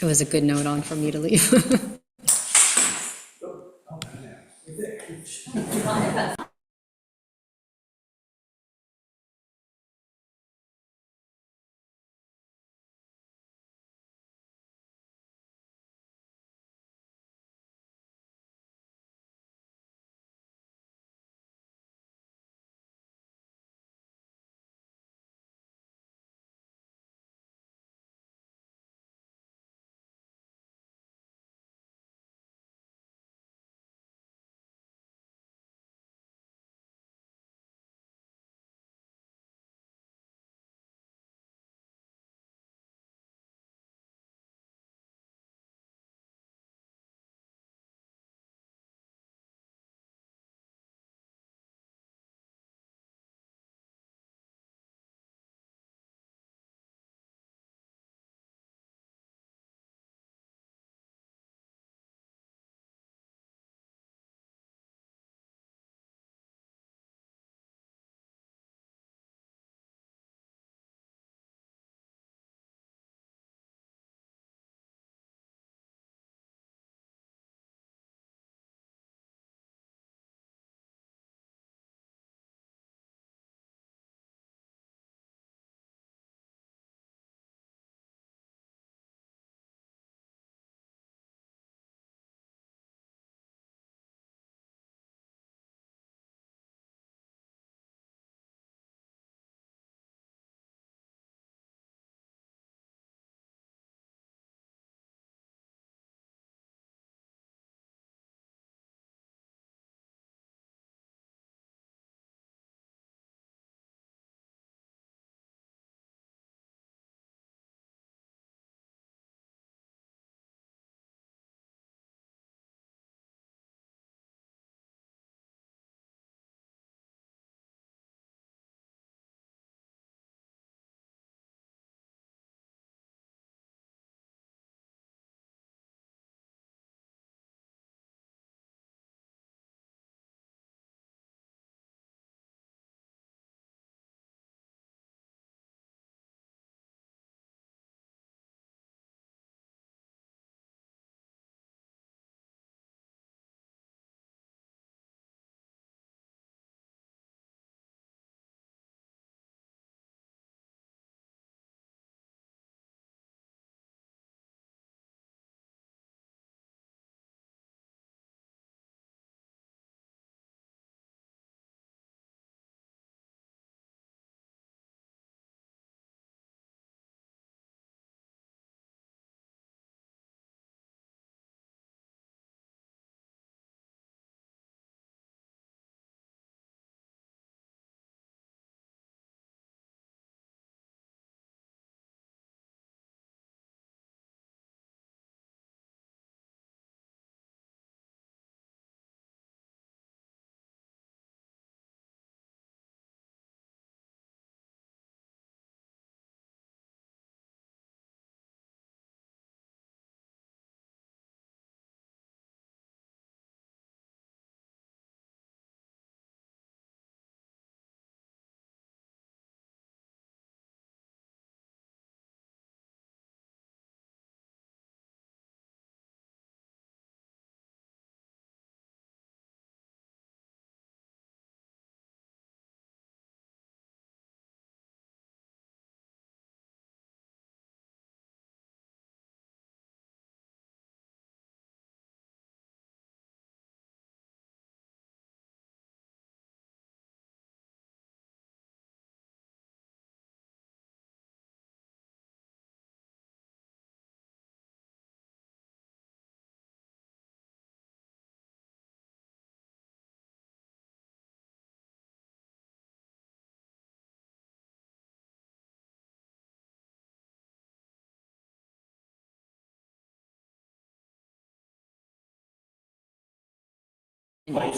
It was a good note on for me to leave.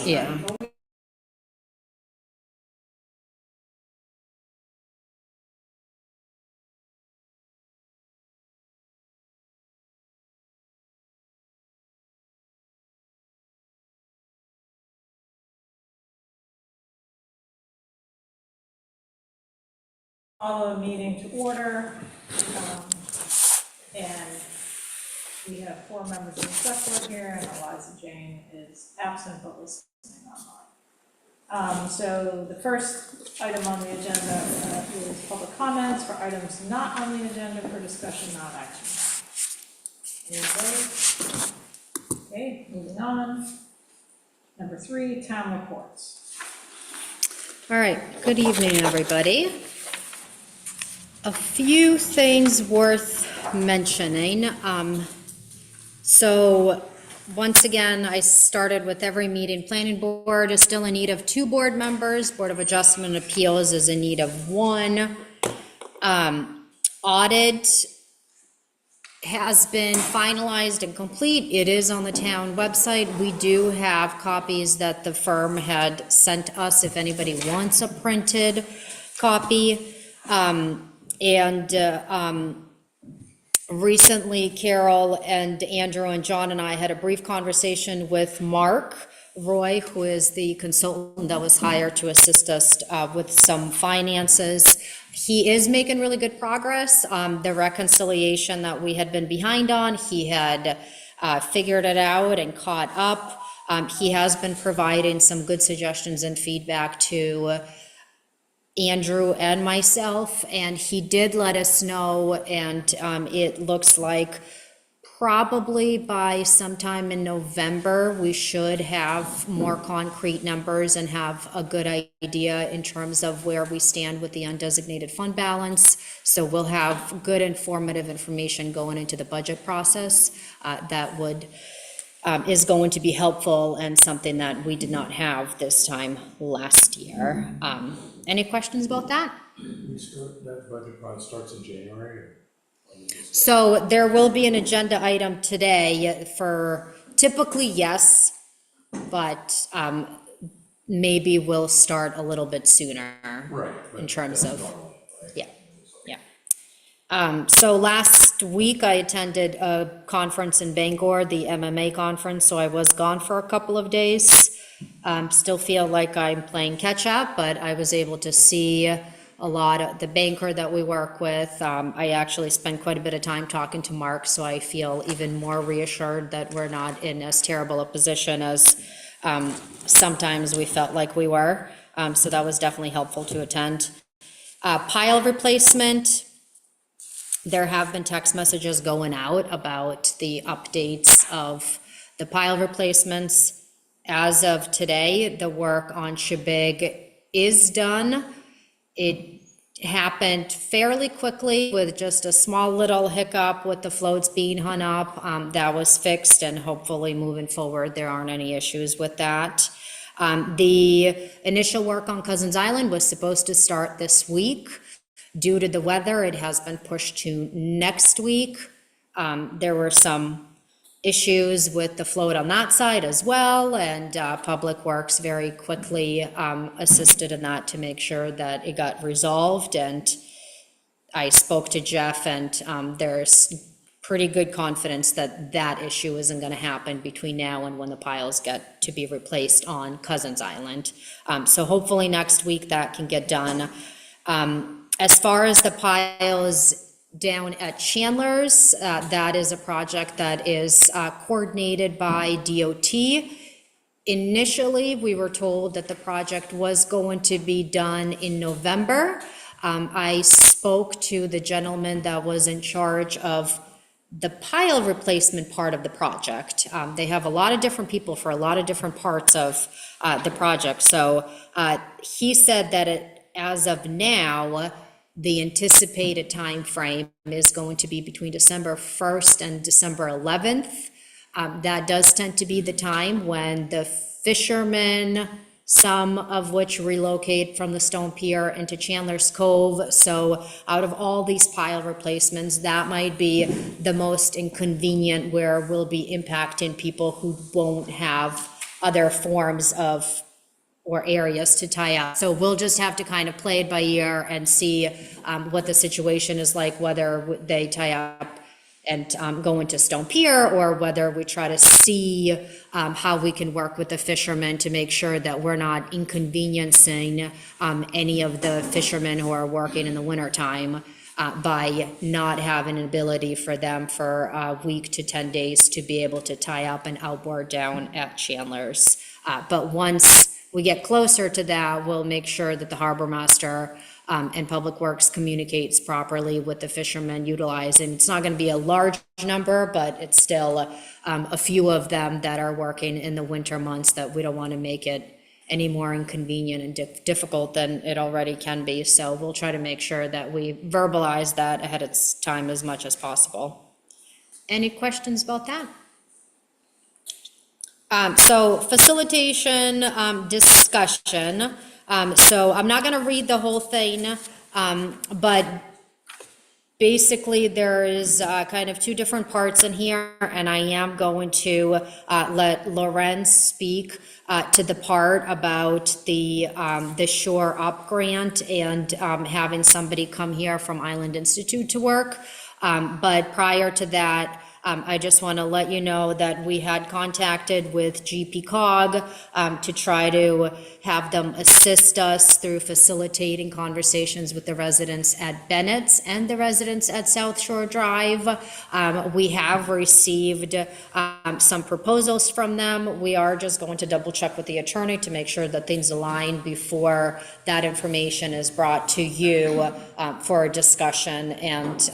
Yeah. Call a meeting to order, and have 4 members of the select board here, and Eliza Jane is absent but listening online. So the first item on the agenda is public comments for items not on the agenda for discussion, not action. Anybody? Okay, moving on. Number 3, town reports. All right, good evening, everybody. A few things worth mentioning. So once again, I started with every meeting. Planning board is still in need of 2 board members. Board of Adjustment and Appeals is in need of 1. Audit has been finalized and complete. It is on the town website. We do have copies that the firm had sent us if anybody wants a printed copy. Recently, Carol and Andrew and John and I had a brief conversation with Mark Roy, who is the consultant that was hired to assist us with some finances. He is making really good progress. The reconciliation that we had been behind on, he had figured it out and caught up. He has been providing some good suggestions and feedback to Andrew and myself, and he did let us know, and it looks like probably by sometime in November, we should have more concrete numbers and have a good idea in terms of where we stand with the undesignated fund balance. So we'll have good informative information going into the budget process that is going to be helpful and something that we did not have this time last year. Any questions about that? That budget process starts in January? So there will be an agenda item today for, typically yes, but maybe we'll start a little bit sooner. Right. In terms of, normal, right? yeah. So last week I attended a conference in Bangor, the MMA conference, so I was gone for a couple of days. Still feel like I'm playing catch up, but I was able to see a lot of the banker that we work with. I actually spent quite a bit of time talking to Mark, so I feel even more reassured that we're not in as terrible a position as sometimes we felt like we were. So that was definitely helpful to attend. Pile replacement. There have been text messages going out about the updates of the pile replacements. As of today, the work on Shebig is done. It happened fairly quickly with just a small little hiccup with the floats being hung up. That was fixed, and hopefully moving forward, there aren't any issues with that. The initial work on Cousins Island was supposed to start this week. Due to the weather, it has been pushed to next week. There were some issues with the float on that side as well, and Public Works very quickly assisted in that to make sure that it got resolved. And I spoke to Jeff, and there's pretty good confidence that that issue isn't going to happen between now and when the piles get to be replaced on Cousins Island. So hopefully next week that can get done. As far as the piles down at Chandler's, that is a project that is coordinated by DOT. Initially, we were told that the project was going to be done in November. I spoke to the gentleman that was in charge of the pile replacement part of the project. They have a lot of different people for a lot of different parts of the project. So he said that as of now, the anticipated time frame is going to be between December 1st and December 11th. That does tend to be the time when the fishermen, some of which relocate from the Stone Pier into Chandler's Cove. So out of all these pile replacements, that might be the most inconvenient, where we'll be impacting people who won't have other forms of or areas to tie up. So we'll just have to kind of play it by ear and see what the situation is like, whether they tie up and go into Stone Pier, or whether we try to see how we can work with the fishermen to make sure that we're not inconveniencing any of the fishermen who are working in the wintertime. by not having an ability for them for a week to 10 days to be able to tie up an outboard down at Chandler's. But once we get closer to that, we'll make sure that the harbor master and Public Works communicates properly with the fishermen utilizing. It's not going to be a large number, but it's still a few of them that are working in the winter months that we don't want to make it any more inconvenient and difficult than it already can be. So we'll try to make sure that we verbalize that ahead of time as much as possible. Any questions about that? So facilitation, discussion. So I'm not going to read the whole thing, but basically there is kind of two different parts in here, and I am going to let Loren speak to the part about the Shore Up grant and having somebody come here from Island Institute to work. But prior to that, I just want to let you know that we had contacted with GP Cog to try to have them assist us through facilitating conversations with the residents at Bennett's and the residents at South Shore Drive. We have received some proposals from them. We are just going to double check with the attorney to make sure that things align before that information is brought to you for a discussion, and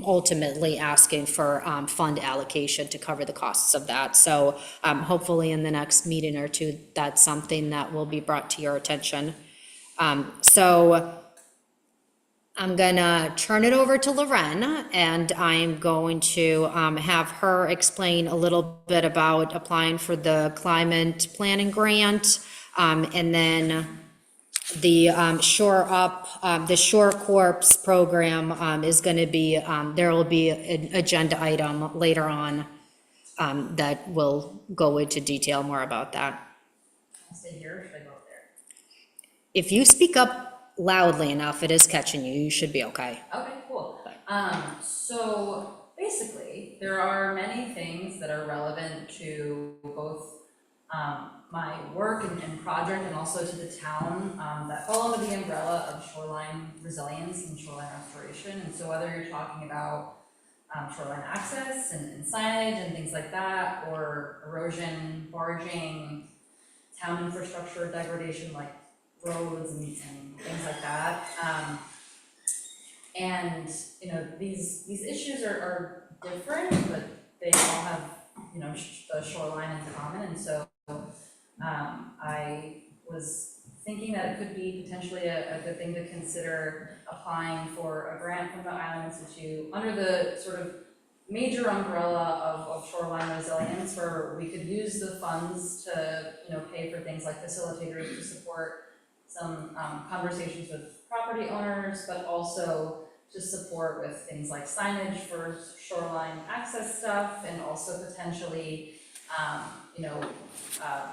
ultimately asking for fund allocation to cover the costs of that. So hopefully in the next meeting or two, that's something that will be brought to your attention. So I'm gonna turn it over to Loren, and I'm going to have her explain a little bit about applying for the climate planning grant, and then the Shore Up, the Shore Corps program is going to be, there will be an agenda item later on that will go into detail more about that. I'll stay here, or should I go up there? If you speak up loudly enough, it is catching you. You should be okay. Okay, cool. So basically, there are many things that are relevant to both my work and project, and also to the town, that fall under the umbrella of shoreline resilience and shoreline restoration. And so whether you're talking about shoreline access and signage and things like that, or erosion, barging, town infrastructure degradation like roads and things like that. And you know, these issues are different, but they all have, you know, the shoreline in common. And so I was thinking that it could be potentially a good thing to consider applying for a grant from the Island Institute under the sort of major umbrella of shoreline resilience, where we could use the funds to, you know, pay for things like facilitators to support some conversations with property owners, but also to support with things like signage for shoreline access stuff, and also potentially you know,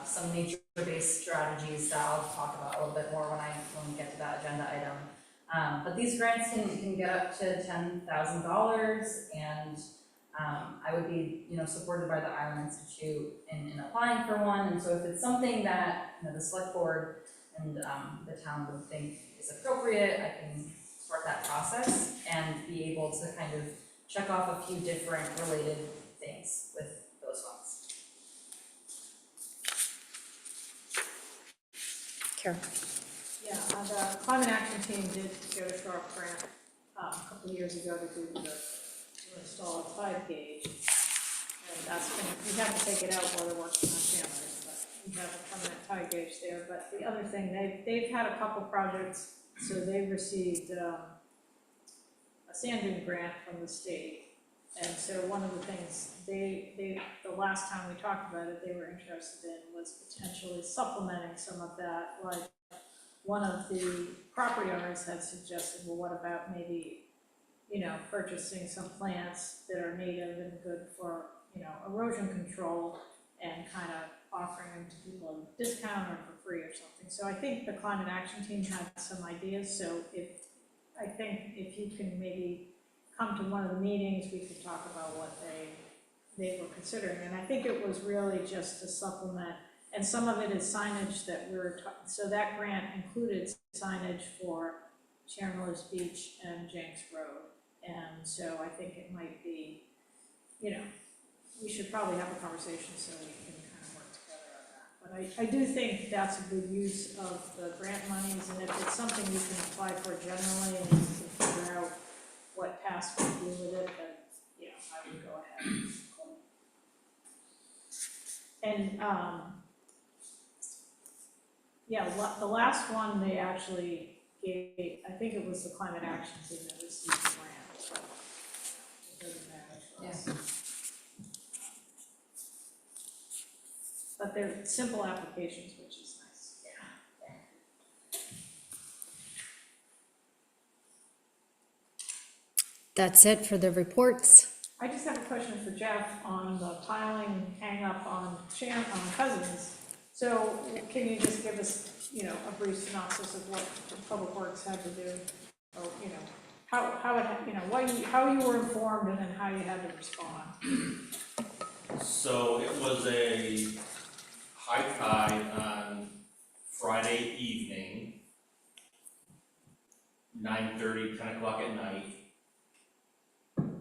some nature-based strategies that I'll talk about a little bit more when we get to that agenda item. But these grants can get up to $10,000, and I would be, you know, supported by the Island Institute in applying for one. And so if it's something that, you know, the select board and the town would think is appropriate, I can start that process and be able to kind of check off a few different related things with those funds. Karen. Yeah, the climate action team did go to Shore Up grant a couple of years ago to install a tide gauge. And that's been, we have to take it out while they're working on cameras, but we have a permanent tide gauge there. But the other thing, they've had a couple projects, so they've received a sand dune grant from the state. And so one of the things the last time we talked about it, they were interested in was potentially supplementing some of that. Like, one of the property owners had suggested, well, what about maybe, you know, purchasing some plants that are native and good for, you know, erosion control, and kind of offering them to people at a discount or for free or something. So I think the climate action team had some ideas. So I think if you can maybe come to one of the meetings, we could talk about what they were considering. And I think it was really just to supplement, and some of it is signage that so that grant included signage for Chandler's Beach and Jenks Road. And so I think it might be, we should probably have a conversation so we can kind of work together on that. But I do think that's a good use of the grant monies, and if it's something you can apply for generally and you can figure out what tasks we do with it, then, I would go ahead. And, the last one, they actually gave, I think it was the climate action team that received the grant, but it doesn't matter for us. But they're simple applications, which is nice. That's it for the reports. I just have a question for Jeff on the piling hang up on Cousins. So can you just give us, a brief synopsis of what Public Works had to do? Or, how it, how you were informed and then how you had to respond? So it was a high tide on Friday evening, 9:30, 10 o'clock at night.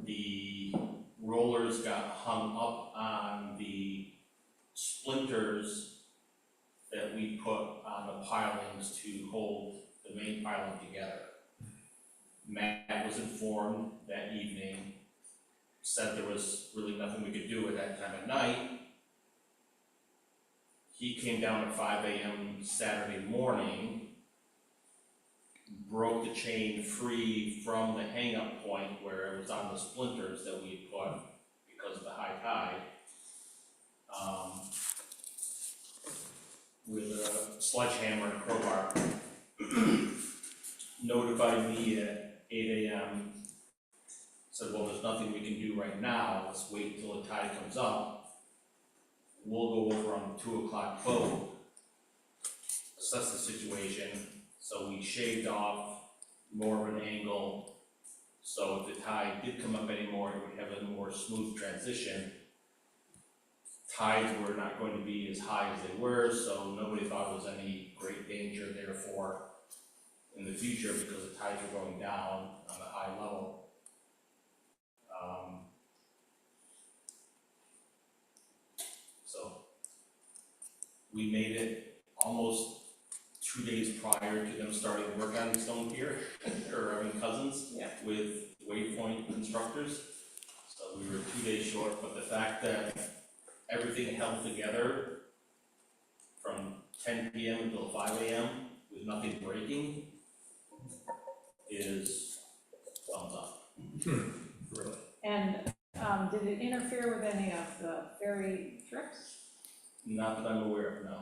The rollers got hung up on the splinters that we put on the pilings to hold the main piling together. Matt was informed that evening, said there was really nothing we could do at that time of night. He came down at 5 a.m. Saturday morning, broke the chain free from the hang-up point where it was on the splinters that we had put because of the high tide. With a sledgehammer and crowbar, notified me at 8 a.m. Said, well, there's nothing we can do right now, let's wait until the tide comes up. We'll go over on the 2 o'clock boat, assess the situation. So we shaved off more of an angle, so if the tide did come up anymore, it would have a more smooth transition. Tides were not going to be as high as they were, so nobody thought there was any great danger therefore in the future because the tides were going down on the high level. So we made it almost 2 days prior to them starting work on Stone Pier, Cousins, with Waypoint instructors. So we were 2 days short, but the fact that everything held together from 10 p.m. until 5 a.m. with nothing breaking is thumbs up. Really? And did it interfere with any of the ferry trips? Not that I'm aware of, no.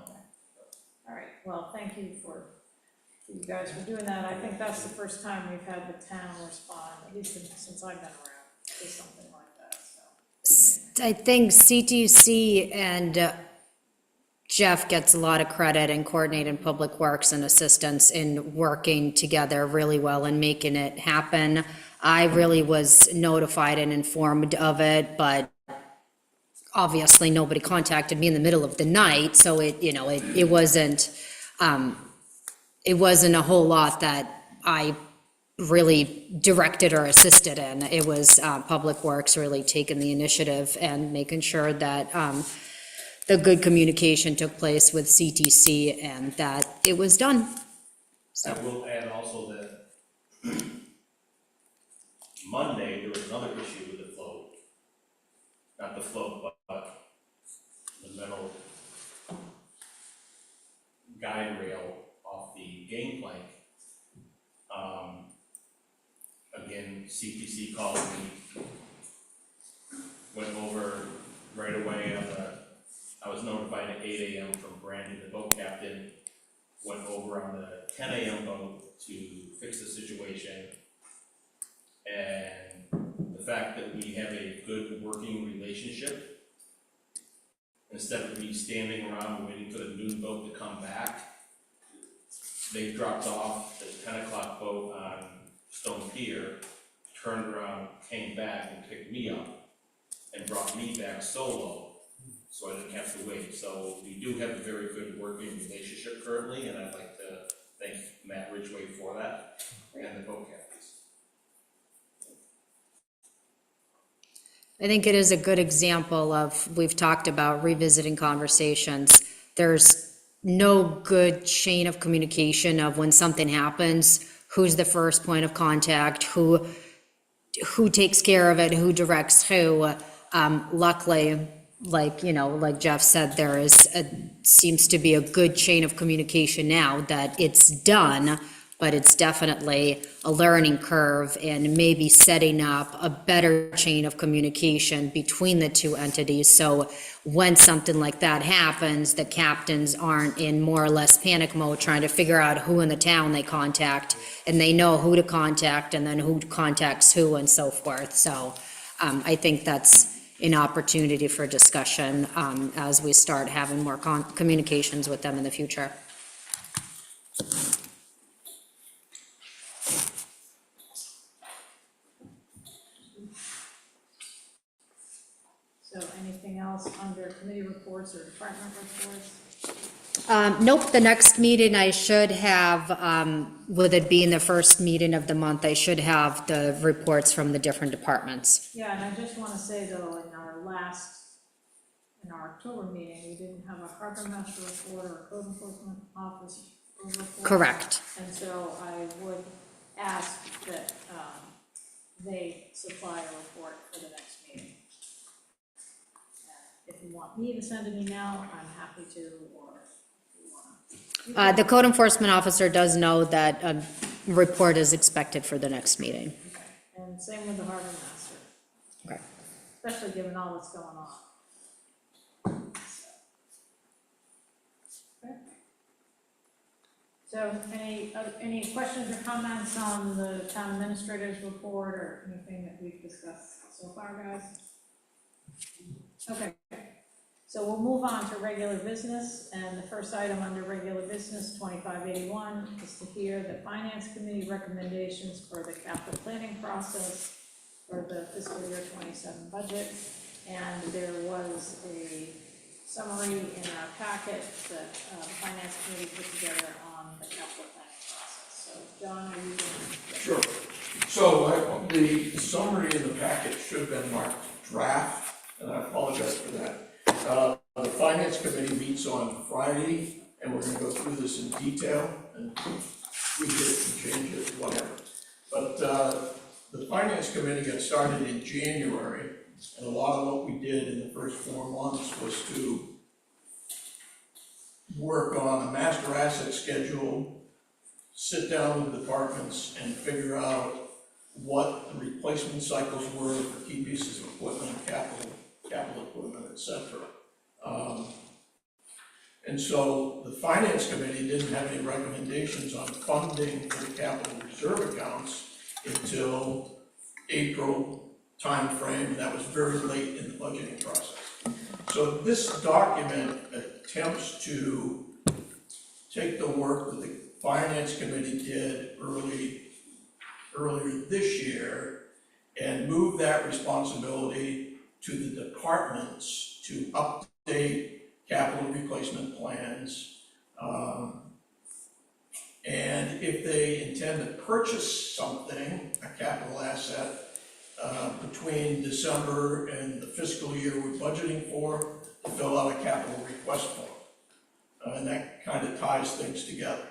All right, well, thank you for you guys for doing that. I think that's the first time we've had the town respond, at least since I've been around, to something like that, so. I think CTC and Jeff gets a lot of credit in coordinating Public Works and assistance in working together really well and making it happen. I really was notified and informed of it, but obviously nobody contacted me in the middle of the night, so it wasn't a whole lot that I really directed or assisted in. It was Public Works really taking the initiative and making sure that the good communication took place with CTC and that it was done. I will add also that Monday, there was another issue with the float. Not the float, but the metal guide rail off the gangplank. Again, CPC called me, went over right away I was notified at 8 a.m. from Brandon, the boat captain, went over on the 10 a.m. boat to fix the situation. And the fact that we have a good working relationship, instead of me standing around waiting for the noon boat to come back, they dropped off the 10 o'clock boat on Stone Pier, turned around, came back and picked me up and brought me back solo, so I didn't have to wait. So we do have a very good working relationship currently, and I'd like to thank Matt Ridgway for that. and the boat captains. I think it is a good example of, we've talked about revisiting conversations. There's no good chain of communication of when something happens, who's the first point of contact, who takes care of it, who directs who. Luckily, like Jeff said, seems to be a good chain of communication now that it's done, but it's definitely a learning curve and maybe setting up a better chain of communication between the two entities. So when something like that happens, the captains aren't in more or less panic mode trying to figure out who in the town they contact, and they know who to contact and then who contacts who and so forth. So I think that's an opportunity for discussion as we start having more communications with them in the future. So anything else under committee reports or department reports? Nope, the next meeting I should have, with it being the first meeting of the month, I should have the reports from the different departments. Yeah, and I just want to say though, in our October meeting, we didn't have a harbor master report or a code enforcement officer report. Correct. And so I would ask that they supply a report for the next meeting. If you want me to send an email, I'm happy to, or if you want to. The code enforcement officer does know that a report is expected for the next meeting. Okay, and same with the harbor master. Okay. Especially given all that's going on. Okay. So any questions or comments on the town administrator's report or anything that we've discussed so far, guys? Okay, so we'll move on to regular business, and the first item under regular business, 2581, is to hear the finance committee recommendations for the capital planning process for the fiscal year 27 budget. And there was a summary in our packet that the finance committee put together on the capital planning process. So John, are you going to? Sure. So the summary in the packet should have been marked draft, and I apologize for that. The finance committee meets on Friday, and we're gonna go through this in detail and tweak it and change it, whatever. But the finance committee got started in January, and a lot of what we did in the first 4 months was to work on a master asset schedule, sit down with departments and figure out what the replacement cycles were for key pieces of equipment, capital equipment, et cetera. And so the finance committee didn't have any recommendations on funding for the capital reserve accounts until April timeframe. That was very late in the budgeting process. So this document attempts to take the work that the finance committee did earlier this year and move that responsibility to the departments to update capital replacement plans. And if they intend to purchase something, a capital asset, between December and the fiscal year we're budgeting for, to fill out a capital request form. And that kind of ties things together.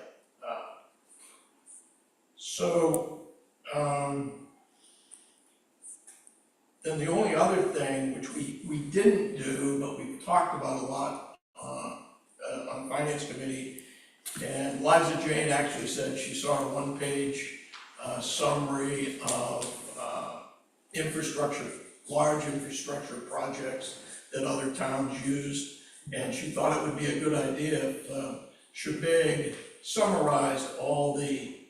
Then the only other thing, which we didn't do, but we've talked about a lot on Finance Committee, and Liza Jane actually said she saw a one-page summary of large infrastructure projects that other towns used, and she thought it would be a good idea if Shebig summarized all the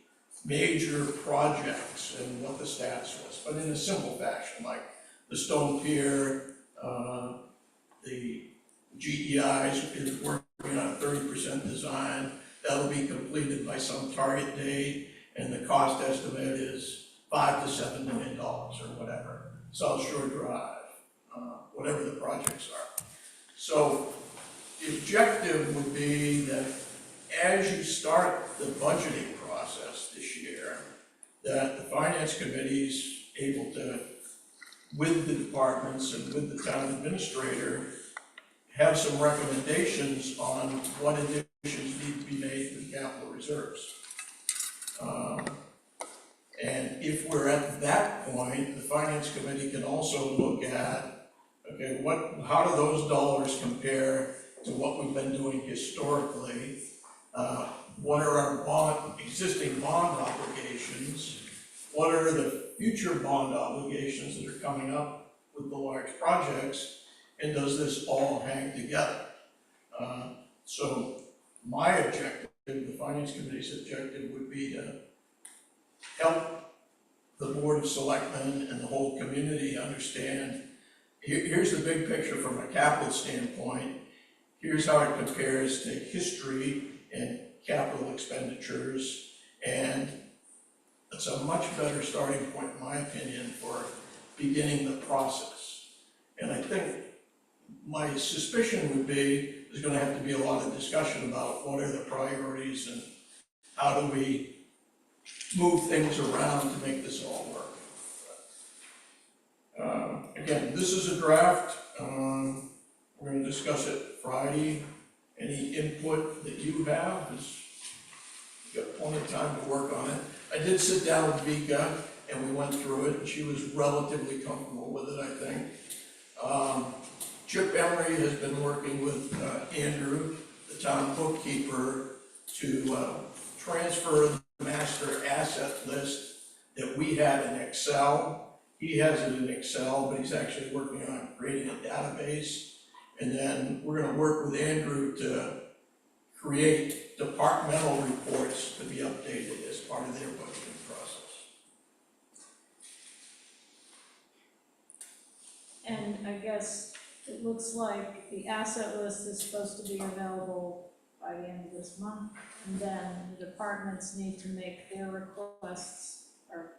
major projects and what the status was, but in a simple fashion, like the stone pier, the GEIs is working on a 30% design. That'll be completed by some target date, and the cost estimate is $5 to $7 million or whatever. South Shore Drive, whatever the projects are. So the objective would be that as you start the budgeting process this year, that the finance committee's able to, with the departments and with the town administrator, have some recommendations on what additions need to be made to the capital reserves. And if we're at that point, the finance committee can also look at, okay, how do those dollars compare to what we've been doing historically? What are our existing bond obligations? What are the future bond obligations that are coming up with the large projects? And does this all hang together? So my objective, the finance committee's objective, would be to help the Board of Selectmen and the whole community understand, here's the big picture from a capital standpoint. Here's how it compares to history and capital expenditures, and it's a much better starting point, in my opinion, for beginning the process. And I think my suspicion would be there's going to have to be a lot of discussion about what are the priorities and how do we move things around to make this all work. Again, this is a draft. We're going to discuss it Friday. Any input that you have you've got plenty of time to work on it. I did sit down with Vika and we went through it, and she was relatively comfortable with it, I think. Chip Emery has been working with Andrew, the town bookkeeper, to transfer the master asset list that we had in Excel. He has it in Excel, but he's actually working on creating a database. And then we're going to work with Andrew to create departmental reports to be updated as part of their budgeting process. And I guess it looks like the asset list is supposed to be available by the end of this month. And then the departments need to make their requests or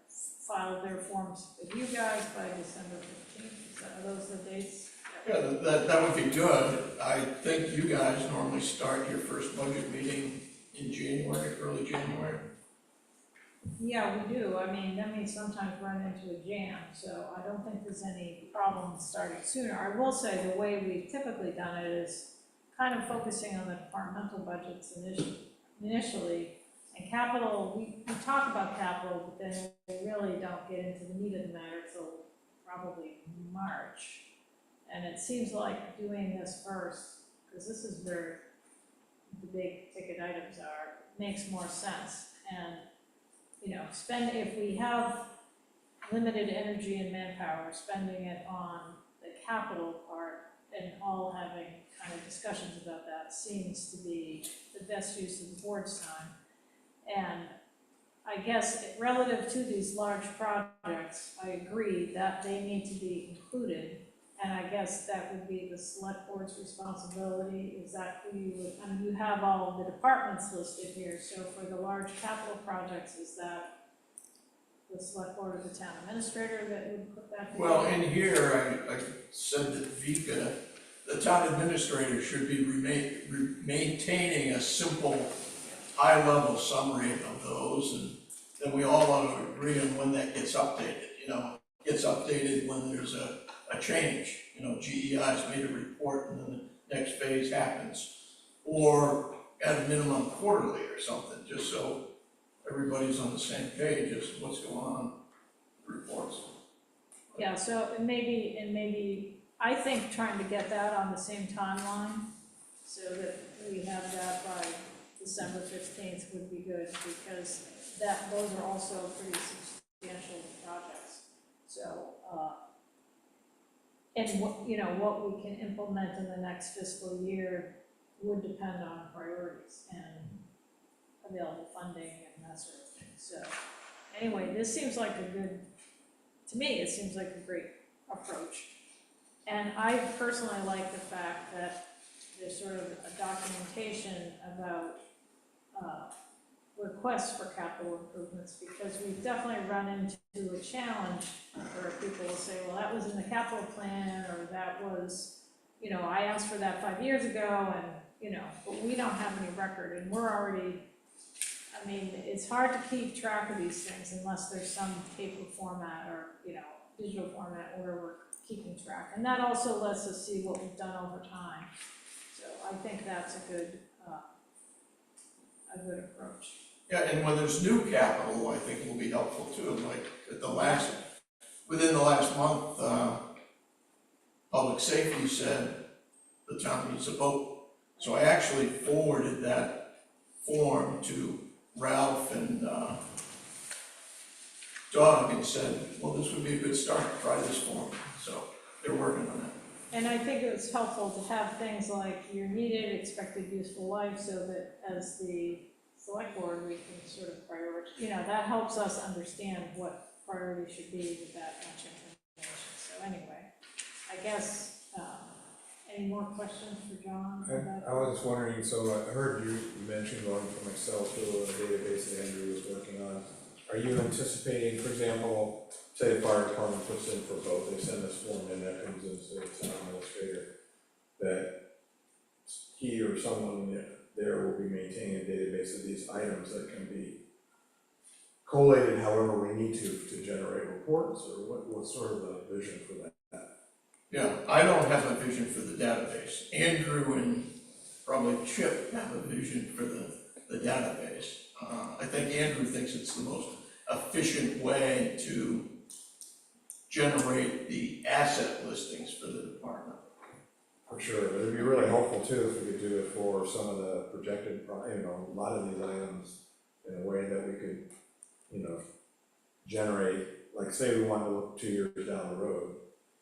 file their forms with you guys by December 15th. Are those the dates? Yeah, that would be good. I think you guys normally start your first budget meeting in January, early January. Yeah, we do. I mean, then we sometimes run into a jam, so I don't think there's any problem starting sooner. I will say the way we've typically done it is kind of focusing on the departmental budgets initially. And capital, we talk about capital, but then we really don't get into the meat of the matter till probably March. And it seems like doing this first, because this is where the big ticket items are, makes more sense. And, you know, if we have limited energy and manpower, spending it on the capital part and all having kind of discussions about that seems to be the best use of the board's time. And I guess relative to these large projects, I agree that they need to be included. And I guess that would be the select board's responsibility. Is that who you would, I mean, you have all of the departments listed here, so for the large capital projects, is that the select board or the town administrator that would put that together? Well, in here, I said that Vika, the town administrator, should be maintaining a simple, high-level summary of those, and then we all ought to agree on when that gets updated. You know, gets updated when there's a change. You know, GEI's made a report and then the next phase happens. Or at a minimum quarterly or something, just so everybody's on the same page as what's going on in reports. Yeah, so it maybe, I think trying to get that on the same timeline so that we have that by December 15th would be good, because those are also pretty substantial projects. So, and what we can implement in the next fiscal year would depend on priorities and available funding and that sort of thing. So anyway, this seems like to me, it seems like a great approach. And I personally like the fact that there's sort of a documentation about requests for capital improvements, because we've definitely run into a challenge where people will say, well, that was in the capital plan, or that was, I asked for that 5 years ago, and, but we don't have any record, and we're already, I mean, it's hard to keep track of these things unless there's some paper format or, digital format where we're keeping track. And that also lets us see what we've done over time. So I think that's a good approach. Yeah, and when there's new capital, I think it will be helpful too, like within the last month, public safety said the town needs a boat. So I actually forwarded that form to Ralph and Doug and said, well, this would be a good start, try this form. So they're working on that. And I think it's helpful to have things like year needed, expected useful life, so that as the select board, we can sort of prioritize, that helps us understand what priority should be with that much information. So anyway, I guess, any more questions for John? I was just wondering, so I heard you mention going from Excel to a database that Andrew was working on. Are you anticipating, for example, say the fire department puts in for both, they send this form in that comes into the town administrator, that he or someone there will be maintaining a database of these items that can be collated however we need to generate reports, or what's sort of the vision for that? Yeah, I don't have a vision for the database. Andrew and probably Chip have a vision for the database. I think Andrew thinks it's the most efficient way to generate the asset listings for the department. For sure, but it'd be really helpful too if we could do it for some of the projected, a lot of these items in a way that we could, generate, like say we wanted to look 2 years down the road,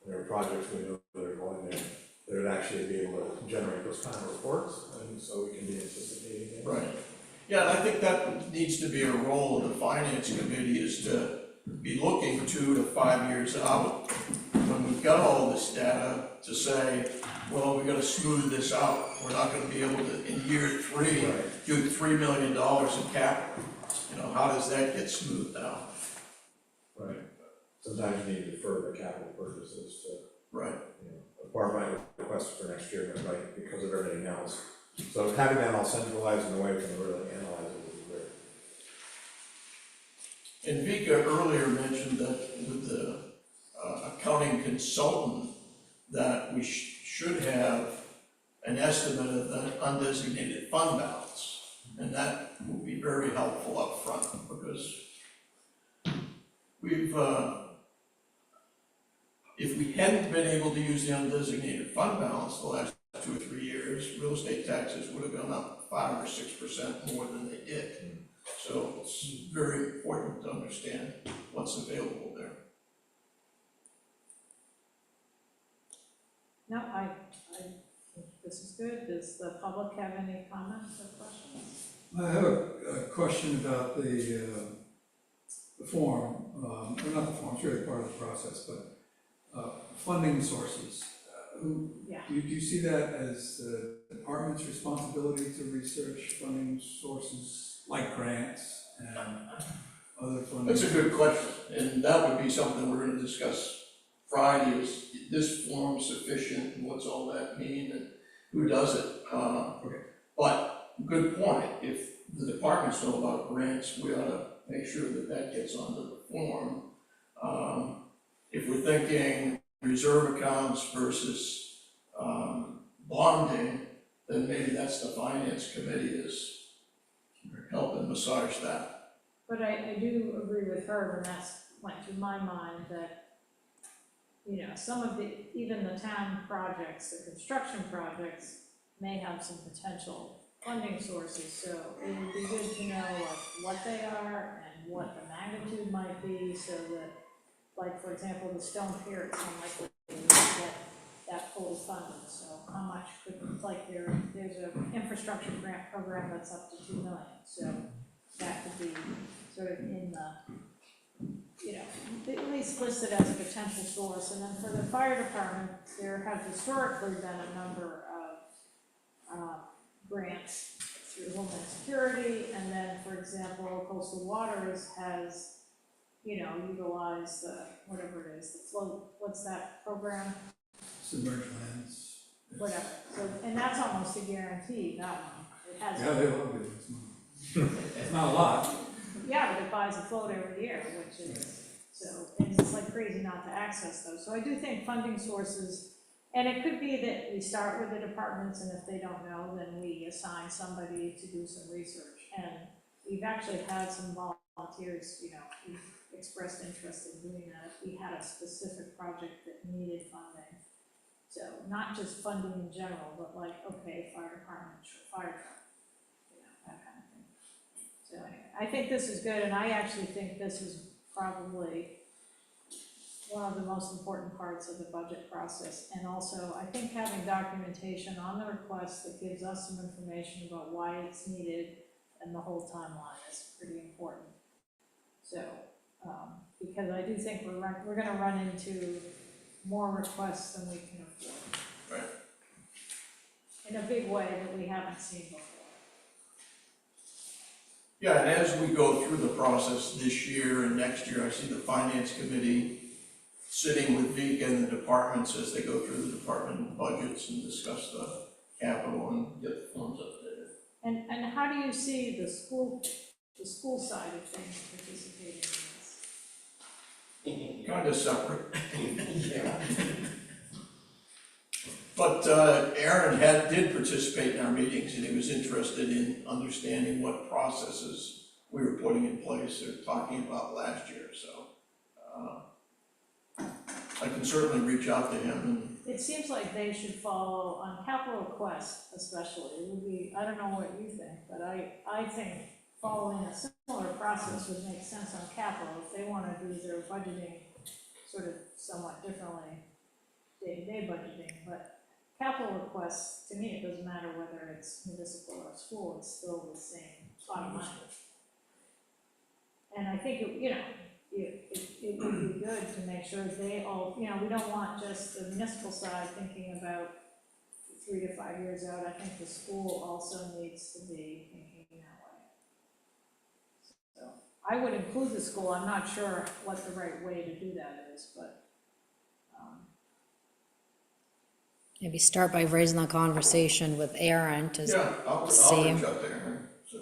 and there are projects we know that are going there, that would actually be able to generate those kind of reports, and so we can be anticipating things. Right. Yeah, and I think that needs to be a role of the finance committee, is to be looking 2 to 5 years out, when we've got all this data, to say, well, we gotta smooth this out. We're not gonna be able to, in year 3, Right. do $3 million in capital. How does that get smoothed out? Right. Sometimes you need to defer the capital purchases to, Right. a part might request for next year, but right, because of everything else. So having that all centralized in a way we can really analyze it would be great. And Vika earlier mentioned that with the accounting consultant, that we should have an estimate of the undesignated fund balance. And that will be very helpful up front, because we've, if we hadn't been able to use the undesignated fund balance the last 2 or 3 years, real estate taxes would have gone up 5 or 6% more than they did. So it's very important to understand what's available there. No, I think this is good. Does the public have any comments or questions? I have a question about the form, or not the form, it's really part of the process, but funding sources. Yeah. Do you see that as the department's responsibility to research funding sources like grants and other funding? That's a good question, and that would be something we're gonna discuss Friday, is this form sufficient, and what's all that mean, and who does it? Okay. But, good point, if the departments know about grants, we ought to make sure that that gets onto the form. If we're thinking reserve accounts versus bonding, then maybe that's the finance committee is helping massage that. But I do agree with her, and that's went through my mind, that, some of even the town projects, the construction projects, may have some potential funding sources, so it would be good to know what they are and what the magnitude might be, so that, like, for example, the stone pier, it's unlikely to get that fully funded, so how much could, like, there's an infrastructure grant program that's up to $2 million, so that could be sort of in the, at least listed as a potential source. And then for the fire department, there have historically been a number of grants through Homeland Security, and then, for example, Coastal Waters has, utilized the, whatever it is, the float, what's that program? Submerged lands. Whatever, so, and that's almost a guarantee, that one, it has. Yeah, they love it. It's not a lot. Yeah, but it buys a float every year, which is, so, and it's like crazy not to access those. So I do think funding sources, and it could be that we start with the departments, and if they don't know, then we assign somebody to do some research. And we've actually had some volunteers, you know, who've expressed interest in doing that if we had a specific project that needed funding. So not just funding in general, but like, okay, fire department, fire truck, you know, that kind of thing. So anyway, I think this is good, and I actually think this is probably one of the most important parts of the budget process. And also, I think having documentation on the request that gives us some information about why it's needed and the whole timeline is pretty important. So, because I do think we're gonna run into more requests than we can afford. Right. In a big way that we haven't seen before. Yeah, and as we go through the process this year and next year, I see the finance committee sitting with Vika and the departments as they go through the department budgets and discuss the capital and get the funds updated. And how do you see the school side of things participating in this? Kind of separate. But Aaron did participate in our meetings, and he was interested in understanding what processes we were putting in place or talking about last year, so I can certainly reach out to him. It seems like they should follow on capital requests especially. It would be, I don't know what you think, but I think following a similar process would make sense on capital. If they want to do their budgeting sort of somewhat differently, day-to-day budgeting, but capital requests, to me, it doesn't matter whether it's municipal or school, it's still the same pot of money. And I think, it would be good to make sure they all, we don't want just the municipal side thinking about 3 to 5 years out. I think the school also needs to be thinking that way. So I would include the school. I'm not sure what the right way to do that is, but Maybe start by raising the conversation with Aaron to Yeah, I'll see. reach out to Aaron, so.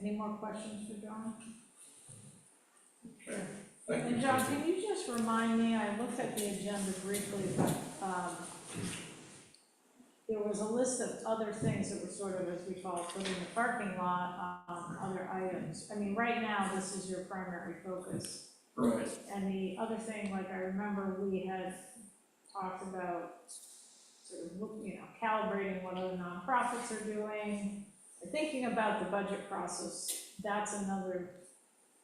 any more questions for John? Okay, thank you. And John, can you just remind me, I looked at the agenda briefly, but there was a list of other things that were sort of, as we call it, put in the parking lot, other items. I mean, right now, this is your primary focus. Right. And the other thing, like I remember we had talked about sort of, calibrating what other nonprofits are doing, or thinking about the budget process. That's another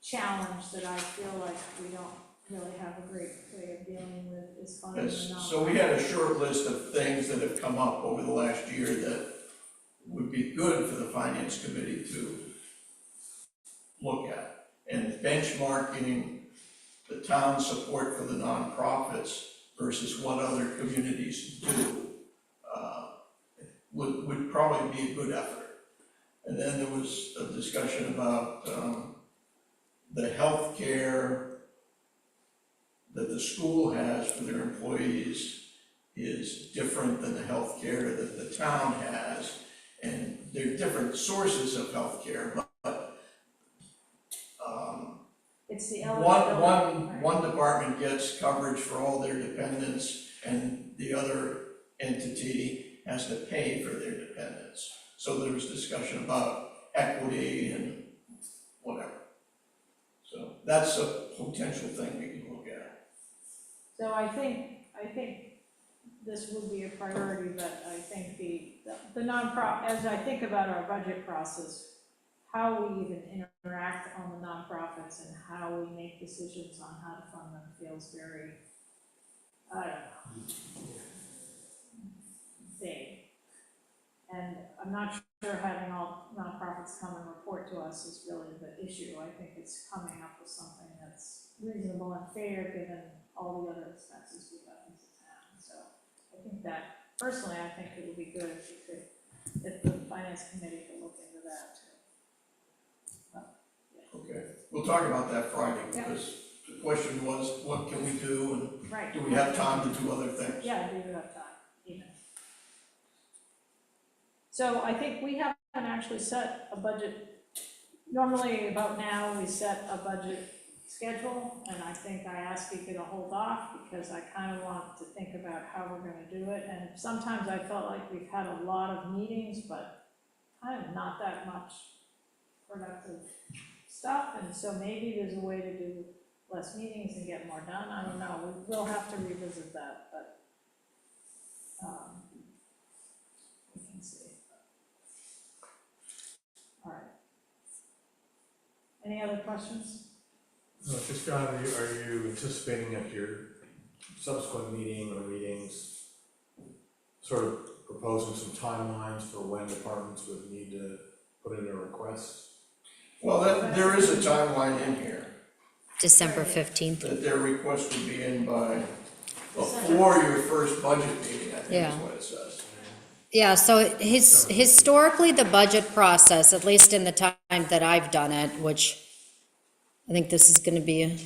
challenge that I feel like we don't really have a great way of dealing with, is funding the Yes, nonprofits. so we had a short list of things that have come up over the last year that would be good for the finance committee to look at. And benchmarking the town's support for the nonprofits versus what other communities do would probably be a good effort. And then there was a discussion about the health care that the school has for their employees is different than the health care that the town has. And they're different sources of health care, but It's the eligibility. one department gets coverage for all their dependents, and the other entity has to pay for their dependents. So there was discussion about equity and whatever. So that's a potential thing we can look at. So I think this would be a priority, but I think the nonprofit, as I think about our budget process, how we even interact on the nonprofits and how we make decisions on how to fund them feels very, I don't know, vague. And I'm not sure having all nonprofits come and report to us is really the issue. I think it's coming up with something that's reasonable and fair given all the other expenses we have in town. So I think that, personally, I think it would be good if the finance committee could look into that too. Okay, we'll talk about that Friday, Yeah. because the question was, what can we do, and Right. do we have time to do other things? Yeah, I do have time, even. So I think we haven't actually set a budget. Normally about now, we set a budget schedule, and I think I asked you to hold off because I kind of want to think about how we're gonna do it. And sometimes I felt like we've had a lot of meetings, but kind of not that much productive stuff. And so maybe there's a way to do less meetings and get more done. I don't know, we'll have to revisit that, but we can see. All right. Any other questions? No, just John, are you anticipating at your subsequent meeting or meetings, sort of proposing some timelines for when departments would need to put in a request? Well, there is a timeline in here, December 15th. that their request would be in by, before your first budget meeting, I think is Yeah. what it says. Yeah, so historically, the budget process, at least in the time that I've done it, which I think this is gonna be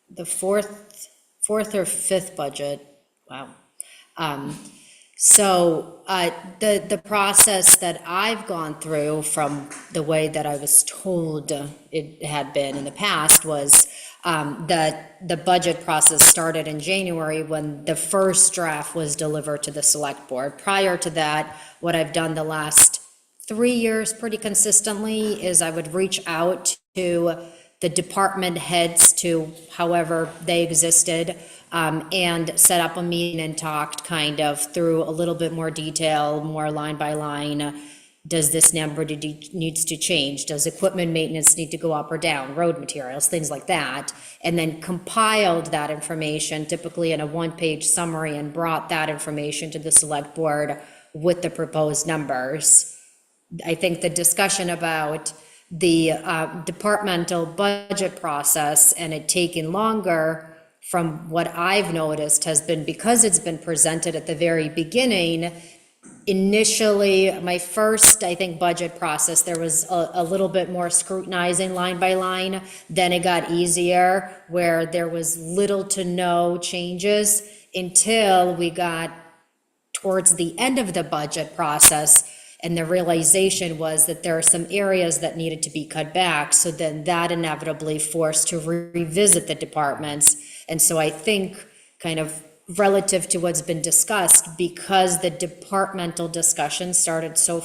the fourth or fifth budget, wow. So, the process that I've gone through from the way that I was told it had been in the past was, that the budget process started in January when the first draft was delivered to the select board. Prior to that, what I've done the last 3 years pretty consistently is I would reach out to the department heads, to however they existed, and set up a meeting and talked kind of through a little bit more detail, more line by line. Does this number needs to change? Does equipment maintenance need to go up or down? Road materials, things like that. And then compiled that information, typically in a one-page summary, and brought that information to the select board with the proposed numbers. I think the discussion about the departmental budget process and it taking longer, from what I've noticed, has been because it's been presented at the very beginning. Initially, my first, I think, budget process, there was a little bit more scrutinizing line by line. Then it got easier, where there was little to no changes until we got towards the end of the budget process. And the realization was that there are some areas that needed to be cut back. So then that inevitably forced to revisit the departments. And so I think, kind of relative to what's been discussed, because the departmental discussion started so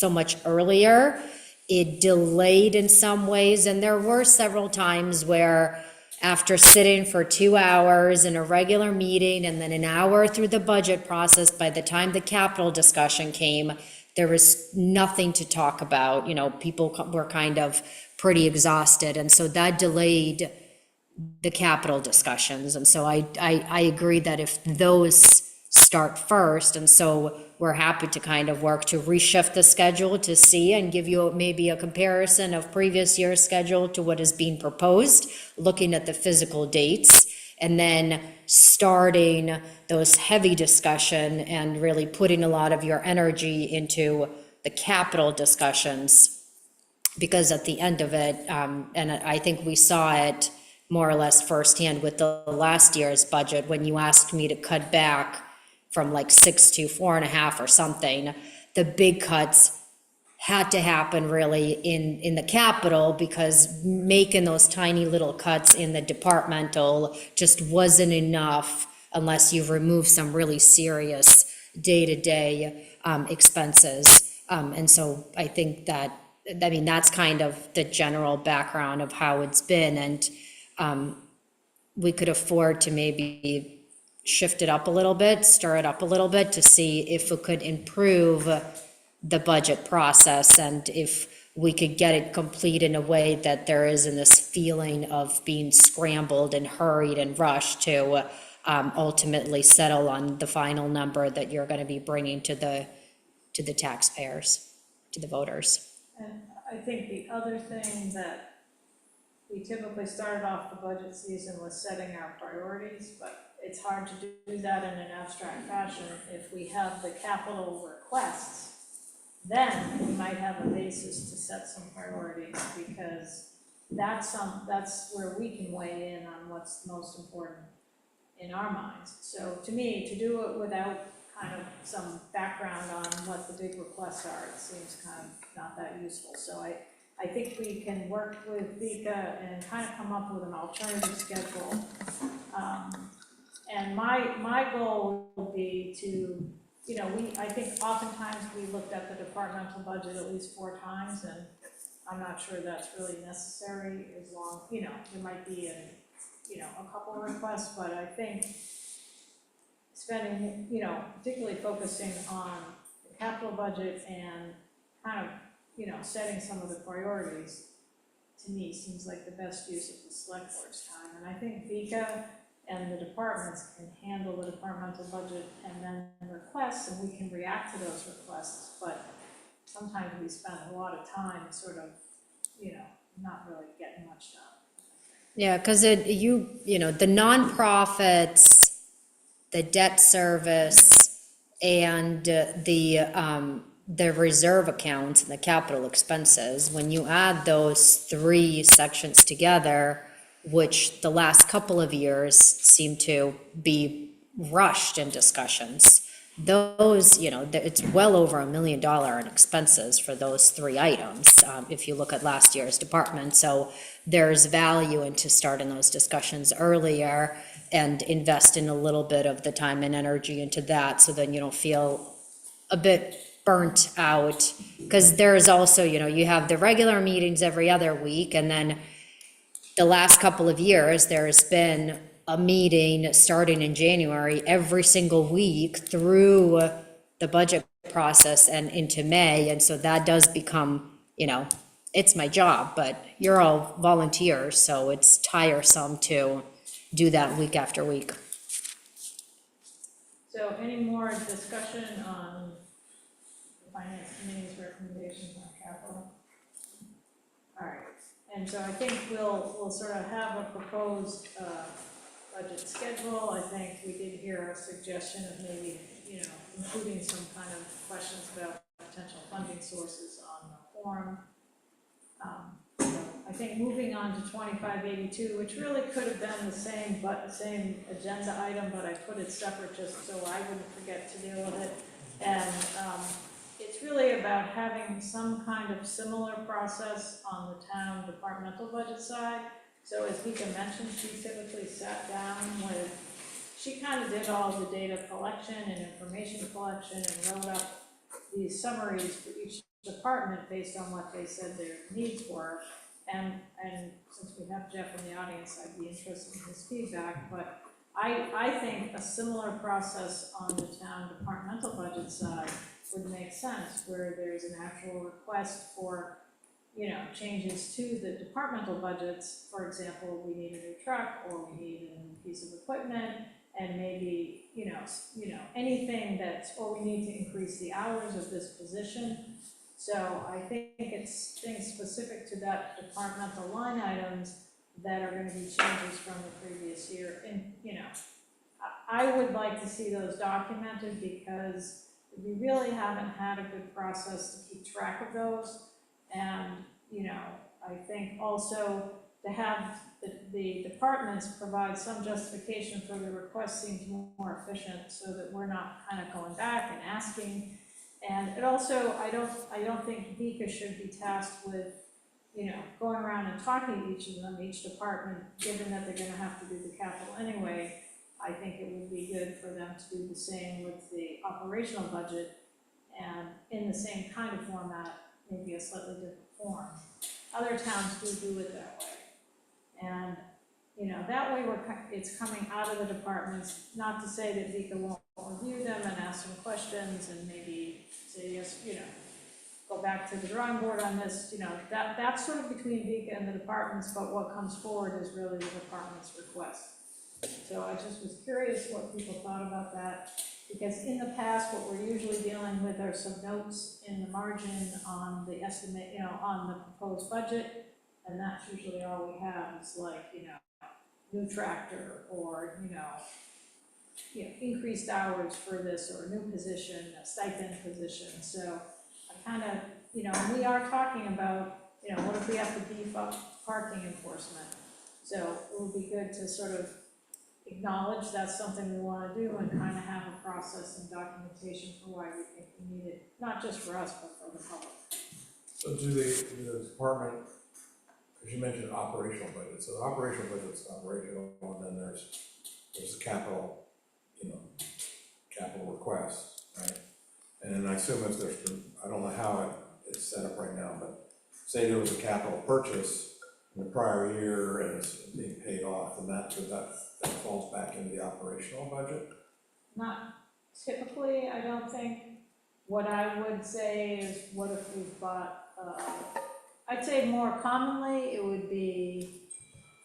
much earlier, it delayed in some ways. And there were several times where, after sitting for 2 hours in a regular meeting and then an hour through the budget process, by the time the capital discussion came, there was nothing to talk about. You know, people were kind of pretty exhausted, and so that delayed the capital discussions. And so I agree that if those start first, and so we're happy to kind of work to reshift the schedule to see and give you maybe a comparison of previous year's schedule to what is being proposed, looking at the physical dates, and then starting those heavy discussion and really putting a lot of your energy into the capital discussions. Because at the end of it, and I think we saw it more or less firsthand with the last year's budget, when you asked me to cut back from like 6 to 4.5 or something, the big cuts had to happen really in the capital, because making those tiny little cuts in the departmental just wasn't enough unless you remove some really serious day-to-day expenses. And so I think that, I mean, that's kind of the general background of how it's been. And we could afford to maybe shift it up a little bit, stir it up a little bit to see if we could improve the budget process, and if we could get it complete in a way that there isn't this feeling of being scrambled and hurried and rushed to ultimately settle on the final number that you're going to be bringing to the taxpayers, to the voters. And I think the other thing that we typically started off the budget season with setting our priorities, but it's hard to do that in an abstract fashion. If we have the capital requests, then we might have a basis to set some priorities, because that's where we can weigh in on what's most important in our minds. So to me, to do it without kind of some background on what the big requests are, it seems kind of not that useful. So I think we can work with Vika and kind of come up with an alternative schedule. And my goal would be to, you know, I think oftentimes we looked at the departmental budget at least 4 times, and I'm not sure that's really necessary as long, you know, there might be a couple of requests, but I think spending, you know, particularly focusing on the capital budget and kind of, you know, setting some of the priorities, to me, seems like the best use of the select board's time. And I think Vika and the departments can handle the departmental budget and then requests, and we can react to those requests, but sometimes we spend a lot of time sort of, you know, not really getting much done. Yeah, because you know, the nonprofits, the debt service, and the reserve accounts and the capital expenses, when you add those 3 sections together, which the last couple of years seem to be rushed in discussions, those, you know, it's well over $1 million in expenses for those 3 items, if you look at last year's department. So there's value into starting those discussions earlier and invest in a little bit of the time and energy into that, so then you don't feel a bit burnt out. Because there's also, you know, you have the regular meetings every other week, and then the last couple of years, there's been a meeting starting in January every single week through the budget process and into May, and so that does become, you know, it's my job, but you're all volunteers, so it's tiresome to do that week after week. So any more discussion on the finance committee's recommendations on capital? All right, and so I think we'll sort of have a proposed budget schedule. I think we did hear a suggestion of maybe, you know, including some kind of questions about potential funding sources on the form. I think moving on to 2582, which really could have been the same agenda item, but I put it separate just so I wouldn't forget to deal with it. And it's really about having some kind of similar process on the town departmental budget side. So as Vika mentioned, she typically sat down she kind of did all the data collection and information collection and wrote up these summaries for each department based on what they said their needs were. And since we have Jeff in the audience, I'd be interested in his feedback, but I think a similar process on the town departmental budget side would make sense, where there's an actual request for, you know, changes to the departmental budgets. For example, we need a new truck, or we need a new piece of equipment, and maybe, you know, anything or we need to increase the hours of this position. So I think it's things specific to that departmental line items that are gonna be changes from the previous year. And, you know, I would like to see those documented, because we really haven't had a good process to keep track of those. And, you know, I think also to have the departments provide some justification for the request seems more efficient, so that we're not kind of going back and asking. And it also, I don't think Vika should be tasked with, you know, going around and talking to each of them, each department, given that they're gonna have to do the capital anyway. I think it would be good for them to do the same with the operational budget, and in the same kind of format, maybe a slightly different form. Other towns do it that way. And, you know, that way it's coming out of the departments, not to say that Vika won't review them and ask some questions and maybe say, yes, you know, go back to the drawing board on this, you know, that's sort of between Vika and the departments, but what comes forward is really the department's request. So I just was curious what people thought about that, because in the past, what we're usually dealing with are some notes in the margin on the estimate, you know, on the proposed budget, and that's usually all we have. It's like, you know, new tractor, or, you know, increased hours for this, or a new position, a stipend position. So I kind of, you know, and we are talking about, you know, what if we have to beef up parking enforcement? So it would be good to sort of acknowledge that's something we want to do and kind of have a process and documentation for why we think we need it, not just for us, but for the public. So do the department, because you mentioned operational budget, so the operational budget's operational, and then there's a capital, capital request, right? And then I assume if there's, I don't know how it's set up right now, but say there was a capital purchase in the prior year and it's being paid off, and that falls back into the operational budget? Not typically, I don't think. What I would say is, what if we bought, I'd say more commonly, it would be,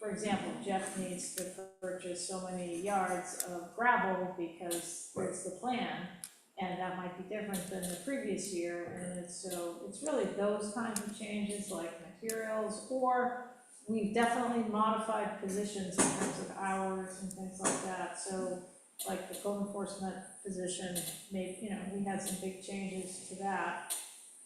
for example, Jeff needs to purchase so many yards of gravel because it's the plan, and that might be different than the previous year, and it's really those kinds of changes, like materials, or we've definitely modified positions in terms of hours and things like that, so like the code enforcement position, we had some big changes to that.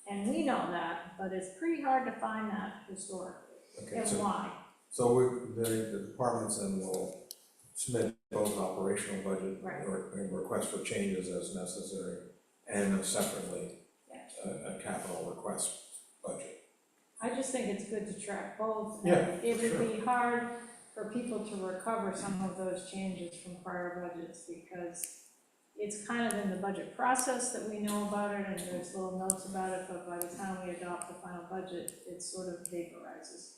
And we know that, but it's pretty hard to find that historically, Okay, and so, why. so the departments then will submit both operational budget Right. or request for changes as necessary, and separately, a capital request budget. I just think it's good to track both. and Yeah, it would sure. be hard for people to recover some of those changes from prior budgets, because it's kind of in the budget process that we know about it, and there's little notes about it, but by the time we adopt the final budget, it sort of vaporizes.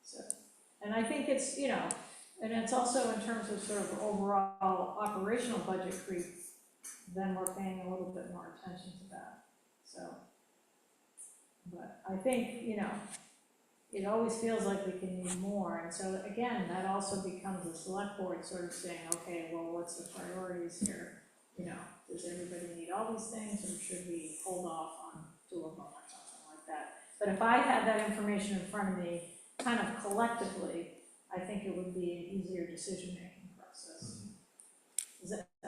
So, and I think it's, and it's also in terms of sort of overall operational budget creep, then we're paying a little bit more attention to that, so. But I think, it always feels like we can use more, and so again, that also becomes the select board sort of saying, okay, well, what's the priorities here? Does everybody need all these things, or should we hold off on 2 of them or something like that? But if I had that information in front of me, kind of collectively, I think it would be an easier decision-making process.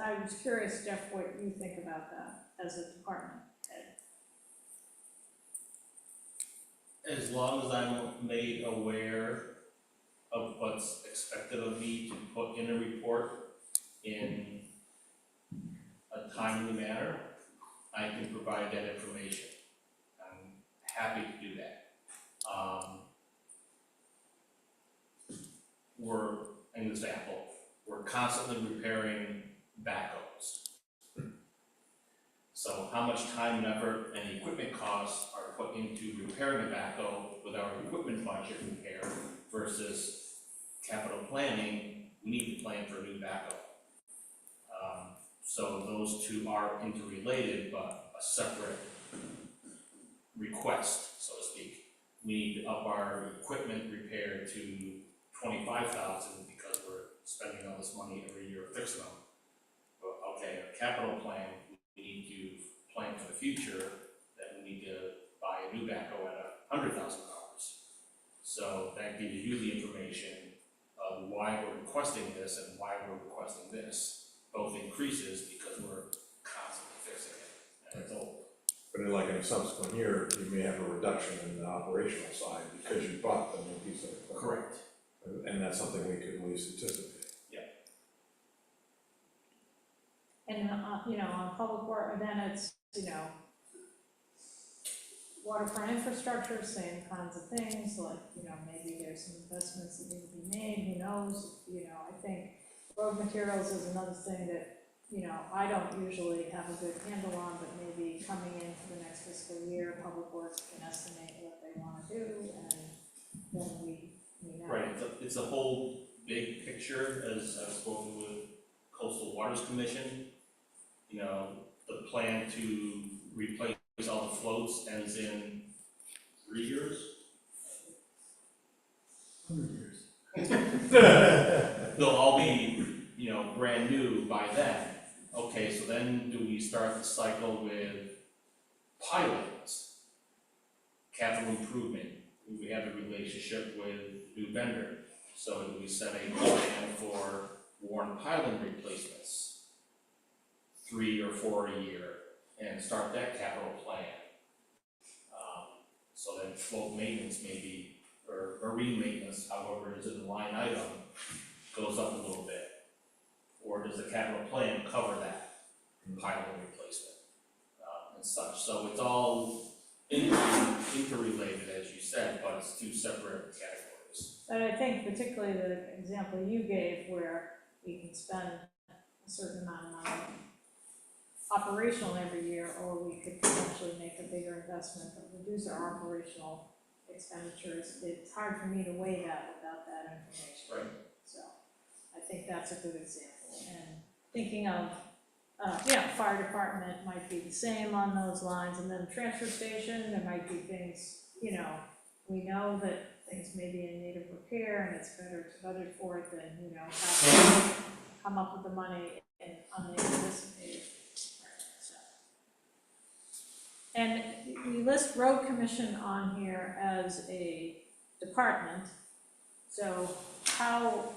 I was curious, Jeff, what you think about that as a department head. As long as I'm made aware of what's expected of me to put in a report in a timely manner, I can provide that information. I'm happy to do that. An example, we're constantly repairing backhoes. So how much time and effort and equipment costs are put into repairing a backhoe with our equipment budget repair versus capital planning, we need to plan for a new backhoe. So those two are interrelated, but a separate request, so to speak. We need to up our equipment repair to 25,000 because we're spending all this money every year fixing them. But okay, a capital plan, we need to plan for the future, that we need to buy a new backhoe at $100,000. So that gives you the information of why we're requesting this and why we're requesting this. Both increases because we're constantly fixing it, and it's old. But in a subsequent year, you may have a reduction in the operational side because you bought the new piece of equipment. Correct. And that's something we could at least anticipate. And, on public work, then it's, waterfront infrastructure, same kinds of things, like, maybe there's some investments that need to be made, who knows? I think road materials is another thing that, I don't usually have a good handle on, but maybe coming into the next fiscal year, Public Works can estimate what they wanna do, and then we know. Right, it's a whole big picture, as I've spoken with Coastal Waters Commission. The plan to replace all the floats ends in 3 years. 100 years. They'll all be, brand new by then. Okay, so then do we start the cycle with pilots, capital improvement? We have a relationship with new vendor. So do we set a plan for worn piling replacements, 3 or 4 a year, and start that capital plan? So then float maintenance maybe, or marine maintenance, however it is in the line item, goes up a little bit. does the capital plan cover that pile replacement, and such, so it's all interrelated, as you said, but it's two separate categories. But I think particularly the example you gave where we can spend a certain amount of money operational every year, or we could potentially make a bigger investment but reduce our operational expenditures. It's hard for me to weigh that without that information. Right. So I think that's a good example. And thinking of, fire department might be the same on those lines, and then transfer station, there might be things, we know that things may be in need of repair, and it's better to budget for it than, have to come up with the money in unanticipated. So. And we list road commission on here as a department, so how,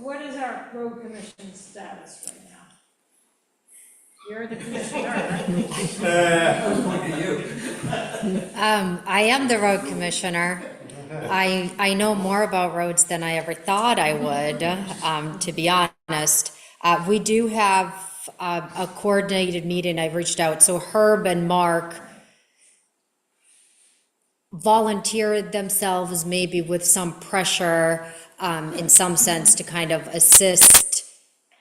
what is our road commission status right now? You're the commissioner, right? I was pointing at you. I am the road commissioner. I know more about roads than I ever thought I would, to be honest. We do have a coordinated meeting. I reached out, so Herb and Mark volunteered themselves, maybe with some pressure, in some sense, to kind of assist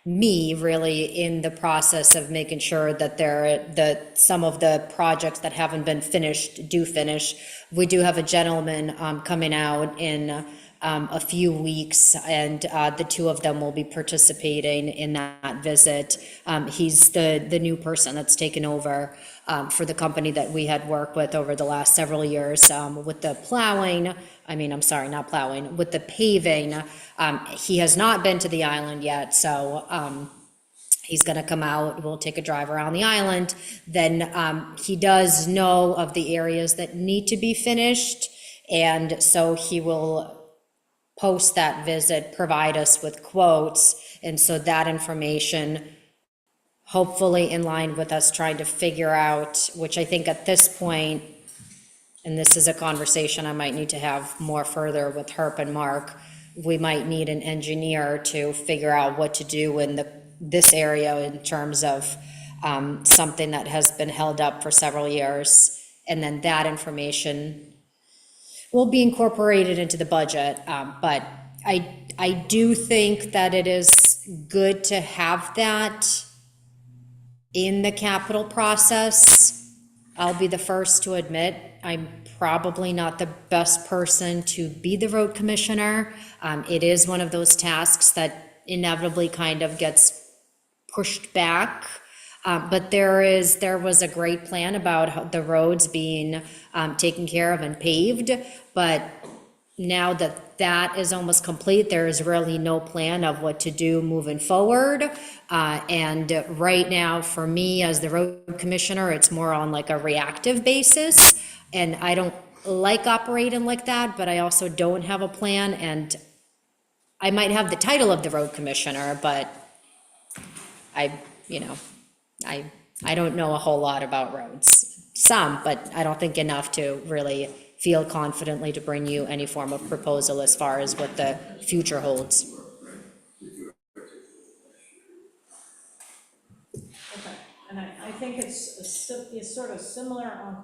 me really in the process of making sure that some of the projects that haven't been finished do finish. We do have a gentleman coming out in a few weeks, and the two of them will be participating in that visit. He's the new person that's taken over for the company that we had worked with over the last several years with the plowing. Not plowing, with the paving. He has not been to the island yet, so he's gonna come out, we'll take a drive around the island. Then he does know of the areas that need to be finished, and so he will post that visit, provide us with quotes, and so that information, hopefully in line with us trying to figure out, which I think at this point, and this is a conversation I might need to have more further with Herb and Mark, we might need an engineer to figure out what to do in this area in terms of something that has been held up for several years. And then that information will be incorporated into the budget. But I do think that it is good to have that in the capital process. I'll be the first to admit, I'm probably not the best person to be the road commissioner. It is one of those tasks that inevitably kind of gets pushed back. But there was a great plan about the roads being taken care of and paved. But now that is almost complete, there is really no plan of what to do moving forward. And right now, for me as the road commissioner, it's more on like a reactive basis. And I don't like operating like that, but I also don't have a plan. And I might have the title of the road commissioner, but I don't know a whole lot about roads. Some, but I don't think enough to really feel confidently to bring you any form of proposal as far as what the future holds. Okay, and I think it's sort of similar on,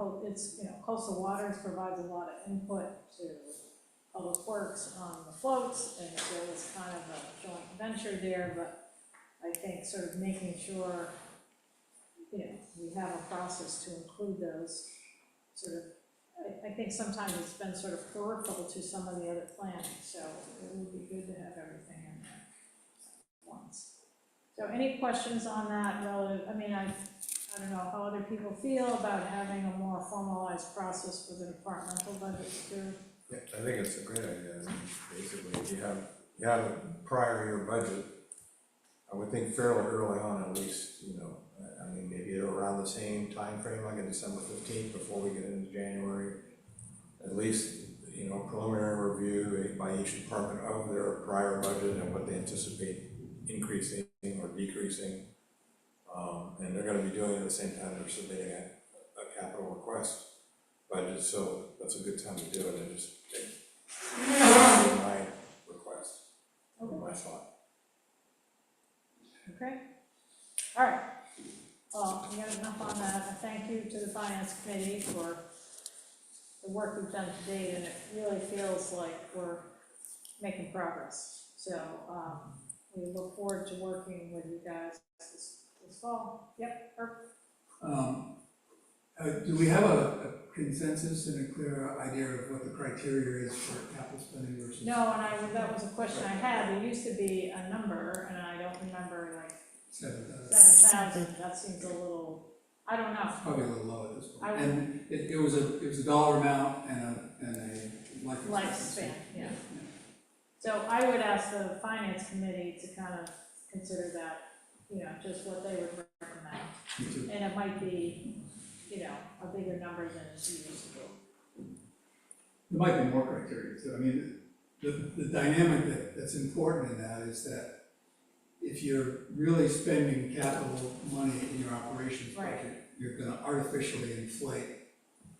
coastal waters provides a lot of input to public works on the floats, and so it's kind of a joint venture there, but I think sort of making sure, we have a process to include those sort of, I think sometimes it's been sort of peripheral to some of the other planning, so it would be good to have everything in there at once. So any questions on that relative, I don't know how other people feel about having a more formalized process for the departmental budgets too. Yeah, I think it's a great idea. Basically, if you have a prior year budget, I would think fairly early on at least, maybe around the same time frame, like in December 15th, before we get into January. At least, preliminary review by each department of their prior budget and what they anticipate increasing or decreasing. And they're gonna be doing it at the same time they're submitting a capital request budget, so that's a good time to do it, and just take my request, my thought. Okay? All right. Well, we got enough on that. Thank you to the finance committee for the work we've done to date, and it really feels like we're making progress. So, we look forward to working with you guys this fall. Yep, perfect. Do we have a consensus and a clear idea of what the criteria is for capital spending versus? No, and that was a question I had. There used to be a number, and I don't remember, like, 7,000. 7,000. That seems a little, I don't know. It's probably a little low at this I point. would- And it was a dollar amount and a life expectancy. Lifespan, yeah. So I would ask the finance committee to kind of consider that, just what they would recommend. Me too. And it might be, a bigger number than it's used to. There might be more criteria too. I mean, the dynamic that's important in that is that if you're really spending capital money in your operations Right. budget, you're gonna artificially inflate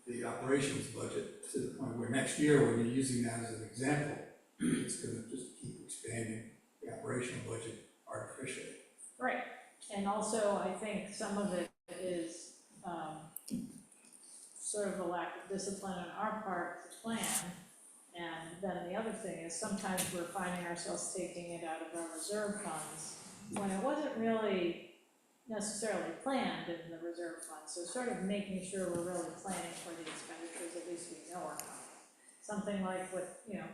the operations budget to the point where next year, when you're using that as an example, it's gonna just keep expanding the operational budget artificially. Right, and also I think some of it is, sort of a lack of discipline on our part to plan. And then the other thing is sometimes we're finding ourselves taking it out of our reserve funds when it wasn't really necessarily planned in the reserve fund. So sort of making sure we're really planning for the expenditures, at least we know are coming. Something like with,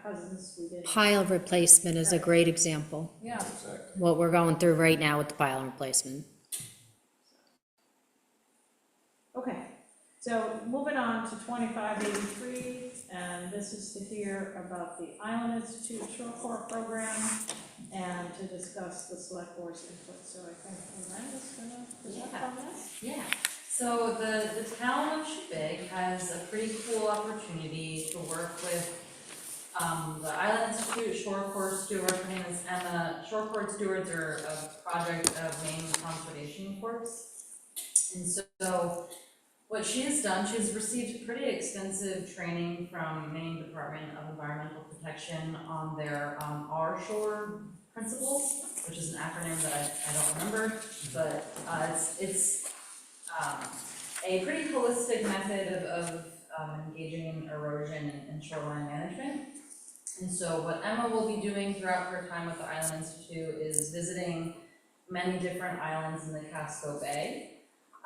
Cousins, we did. Pile replacement is a great example, Yeah, Exactly. what we're going through right now with the pile replacement. okay. So moving on to 2583, and this is to hear about the Island Institute Shore Corps program and to discuss the select board's input. So I think Miranda's gonna present on this. Yeah, so the town of Shebig has a pretty cool opportunity to work with the Island Institute Shore Corps Steward. Her name is Emma. Shore Corps Stewards are a project of Maine Conservation Corps. And so what she has done, she's received pretty extensive training from Maine Department of Environmental Protection on their Our Shore principles, which is an acronym that I don't remember, but it's a pretty holistic method of engaging in erosion and shoreline management. And so what Emma will be doing throughout her time with the Island Institute is visiting many different islands in the Casco Bay,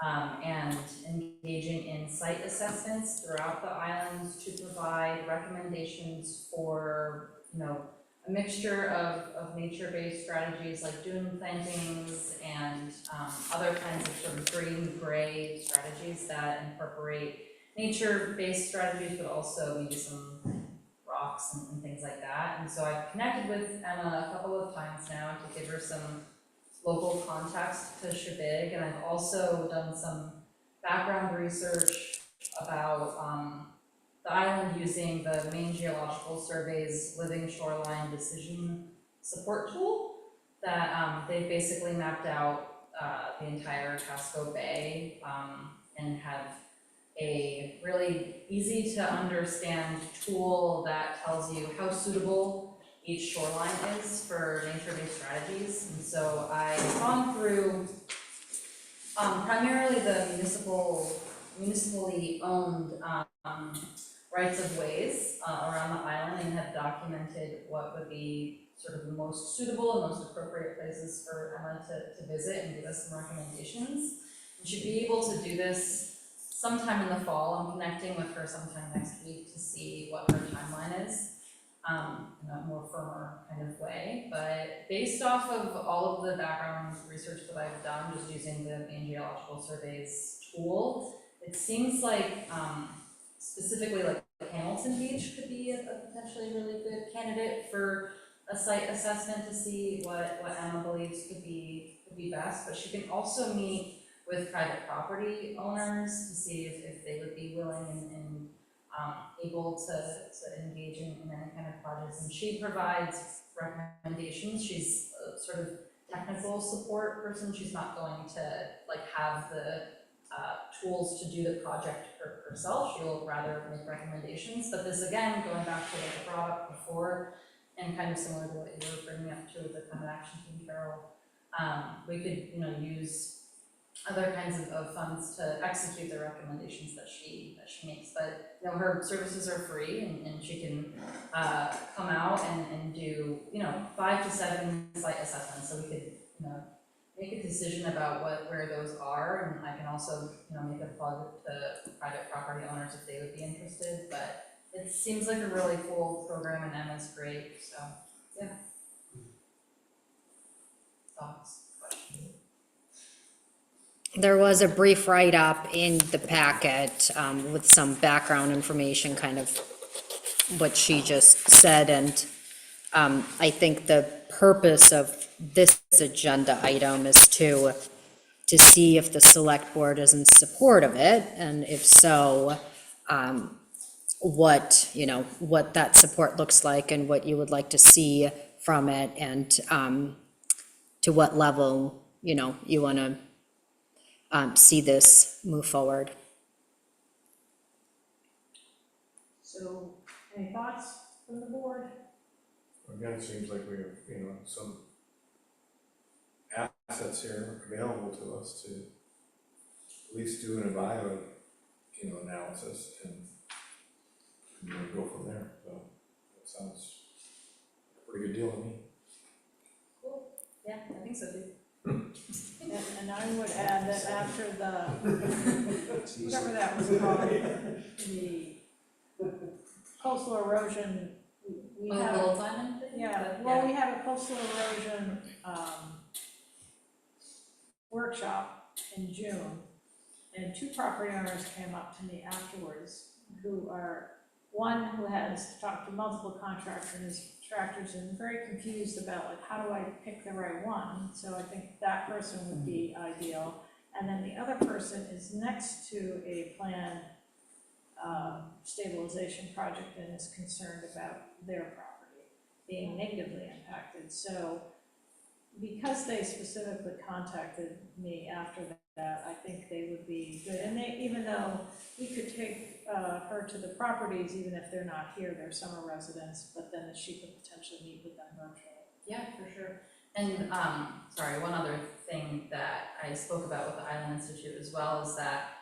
and engaging in site assessments throughout the islands to provide recommendations for, a mixture of nature-based strategies like dune plantings and other kinds of sort of green-gray strategies that incorporate nature-based strategies, but also maybe some rocks and things like that. And so I've connected with Emma a couple of times now to give her some local context to Shebig, and I've also done some background research about the island using the Maine Geological Survey's Living Shoreline Decision Support Tool that they've basically mapped out the entire Casco Bay and have a really easy to understand tool that tells you how suitable each shoreline is for nature-based strategies. And so I've gone through primarily the municipally owned rights of ways around the island and have documented what would be sort of the most suitable and most appropriate places for Emma to visit and give us some recommendations. And she'd be able to do this sometime in the fall. I'm connecting with her sometime next week to see what her timeline is. In a more firmer kind of way, but based off of all of the background research that I've done, just using the Maine Geological Survey's tool, it seems like specifically like Hamilton Beach could be a potentially really good candidate for a site assessment to see what Emma believes could be best, but she can also meet with private property owners to see if they would be willing and able to engage in any kind of projects. And she provides recommendations. She's a sort of technical support person. She's not going to have the tools to do the project herself. She'll rather make recommendations. But this, again, going back to what I brought up before, and kind of similar to what you were bringing up to with the climate action team, Carol, we could, use other kinds of funds to execute the recommendations that she makes. But, her services are free, and she can, come out and do, 5 to 7 site assessments, so we could, make a decision about where those are, and I can also, make a plug to private property owners if they would be interested, but it seems like a really cool program, and Emma's great, so, yeah. Thoughts, questions? There was a brief write-up in the packet with some background information, kind of what she just said, and I think the purpose of this agenda item is to see if the select board is in support of it, and if so, what, what that support looks like and what you would like to see from it, and to what level, you want to see this move forward. So, any thoughts from the board? Again, it seems like we have, some assets here available to us to at least do an evaluate, analysis and then go from there. So that sounds a pretty good deal to me. Cool, yeah, I think so too. And I would add that after whatever that was called, the coastal erosion, we Oh, have. Little Diamond thing? Yeah, But, well, we have a coastal erosion, workshop in June, and 2 property owners came up to me afterwards, one who has talked to multiple contractors and very confused about, like, how do I pick the right one? So I think that person would be ideal. And then the other person is next to a planned stabilization project and is concerned about their property being negatively impacted. So because they specifically contacted me after that, I think they would be good. And even though we could take her to the properties, even if they're not here, they're summer residents, but then she could potentially meet with them virtually. Yeah, for sure. And, sorry, one other thing that I spoke about with the Island Institute as well is that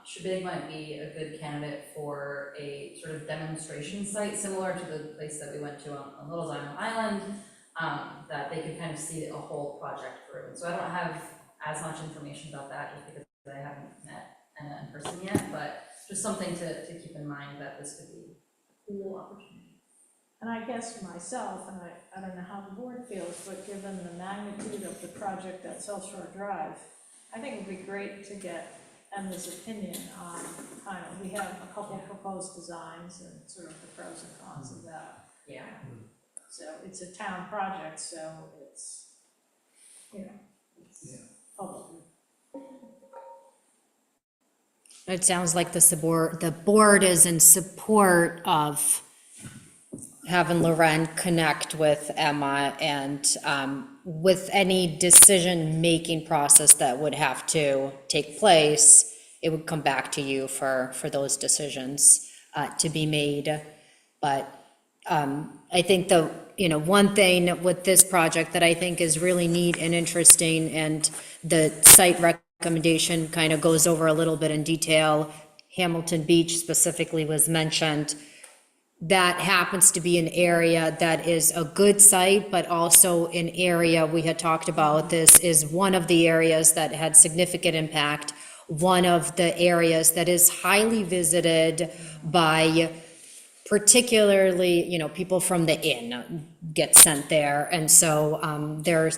Shebig might be a good candidate for a sort of demonstration site, similar to the place that we went to on Little Diamond Island, that they could kind of see a whole project through. And so I don't have as much information about that just because I haven't met Emma in person yet, but just something to keep in mind, that this could be a cool opportunity. And I guess myself, and I don't know how the board feels, but given the magnitude of the project at South Shore Drive, I think it'd be great to get Emma's opinion on we have a couple of proposed designs and sort of the pros and cons of that. Yeah. So it's a town project, so it's, it's public. It sounds like the board is in support of having Loren connect with Emma, and with any decision-making process that would have to take place, it would come back to you for those decisions to be made. But I think one thing with this project that I think is really neat and interesting, and the site recommendation kind of goes over a little bit in detail, Hamilton Beach specifically was mentioned. That happens to be an area that is a good site, but also an area, we had talked about this, is one of the areas that had significant impact, one of the areas that is highly visited by particularly, people from the inn get sent there. And so there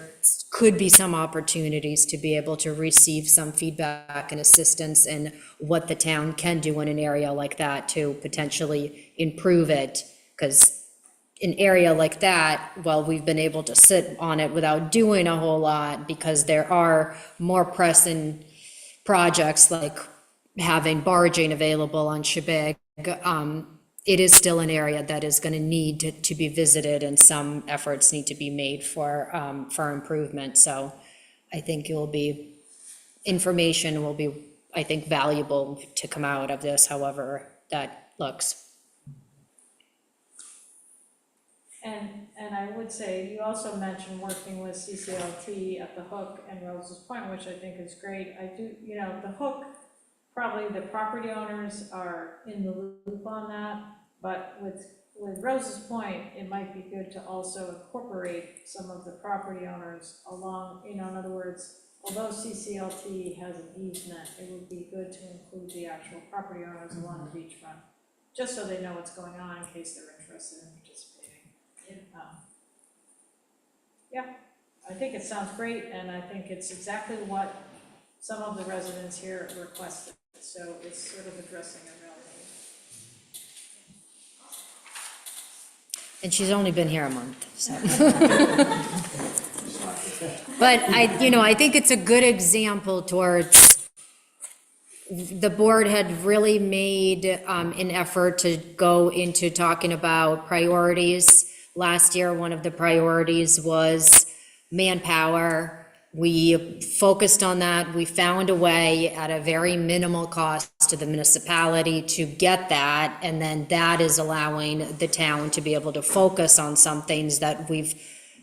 could be some opportunities to be able to receive some feedback and assistance in what the town can do in an area like that to potentially improve it. Because an area like that, well, we've been able to sit on it without doing a whole lot, because there are more pressing projects like having barging available on Shebig. It is still an area that is going to need to be visited, and some efforts need to be made for improvement. So I think information will be, I think, valuable to come out of this, however that looks. And I would say, you also mentioned working with CCLT at the Hook and Rose's Point, which I think is great. I do, the Hook, probably the property owners are in the loop on that, but with Rose's Point, it might be good to also incorporate some of the property owners along, in other words, although CCLT has an easement, it would be good to include the actual property owners along the beachfront, just so they know what's going on in case they're interested in participating. Yeah, I think it sounds great, and I think it's exactly what some of the residents here requested, so it's sort of addressing a real need. And she's only been here a month, so. But I think it's a good example towards, the board had really made an effort to go into talking about priorities. Last year, one of the priorities was manpower. We focused on that. We found a way at a very minimal cost to the municipality to get that, and then that is allowing the town to be able to focus on some things that we've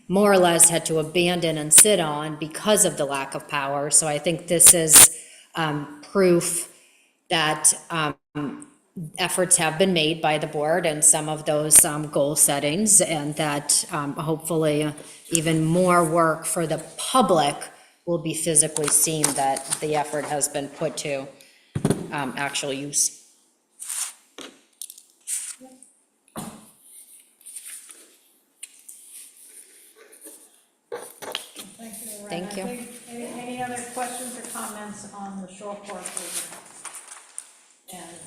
more or less had to abandon and sit on because of the lack of power. So I think this is proof that efforts have been made by the board and some of those goal settings, and that hopefully even more work for the public will be physically seen that the effort has been put to actual use. Thank you, Lorraine. Thank you. I think, any other questions or comments on the shore course program? And,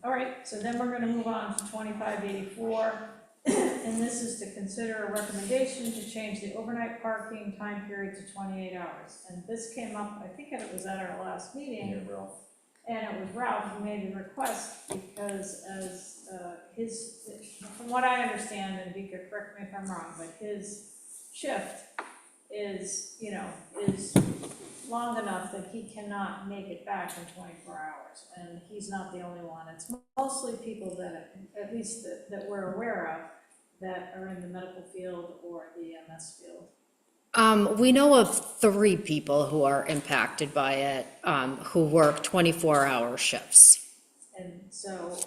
all right, so then we're gonna move on to 2584, and this is to consider a recommendation to change the overnight parking time period to 28 hours. And this came up, I think it was at our last meeting. Yeah, Ralph. And it was Ralph who made the request, because as from what I understand, and Vika, correct me if I'm wrong, but his shift is long enough that he cannot make it back in 24 hours. And he's not the only one. It's mostly people that, at least that we're aware of, that are in the medical field or the MS field. We know of 3 people who are impacted by it, who work 24-hour shifts. And so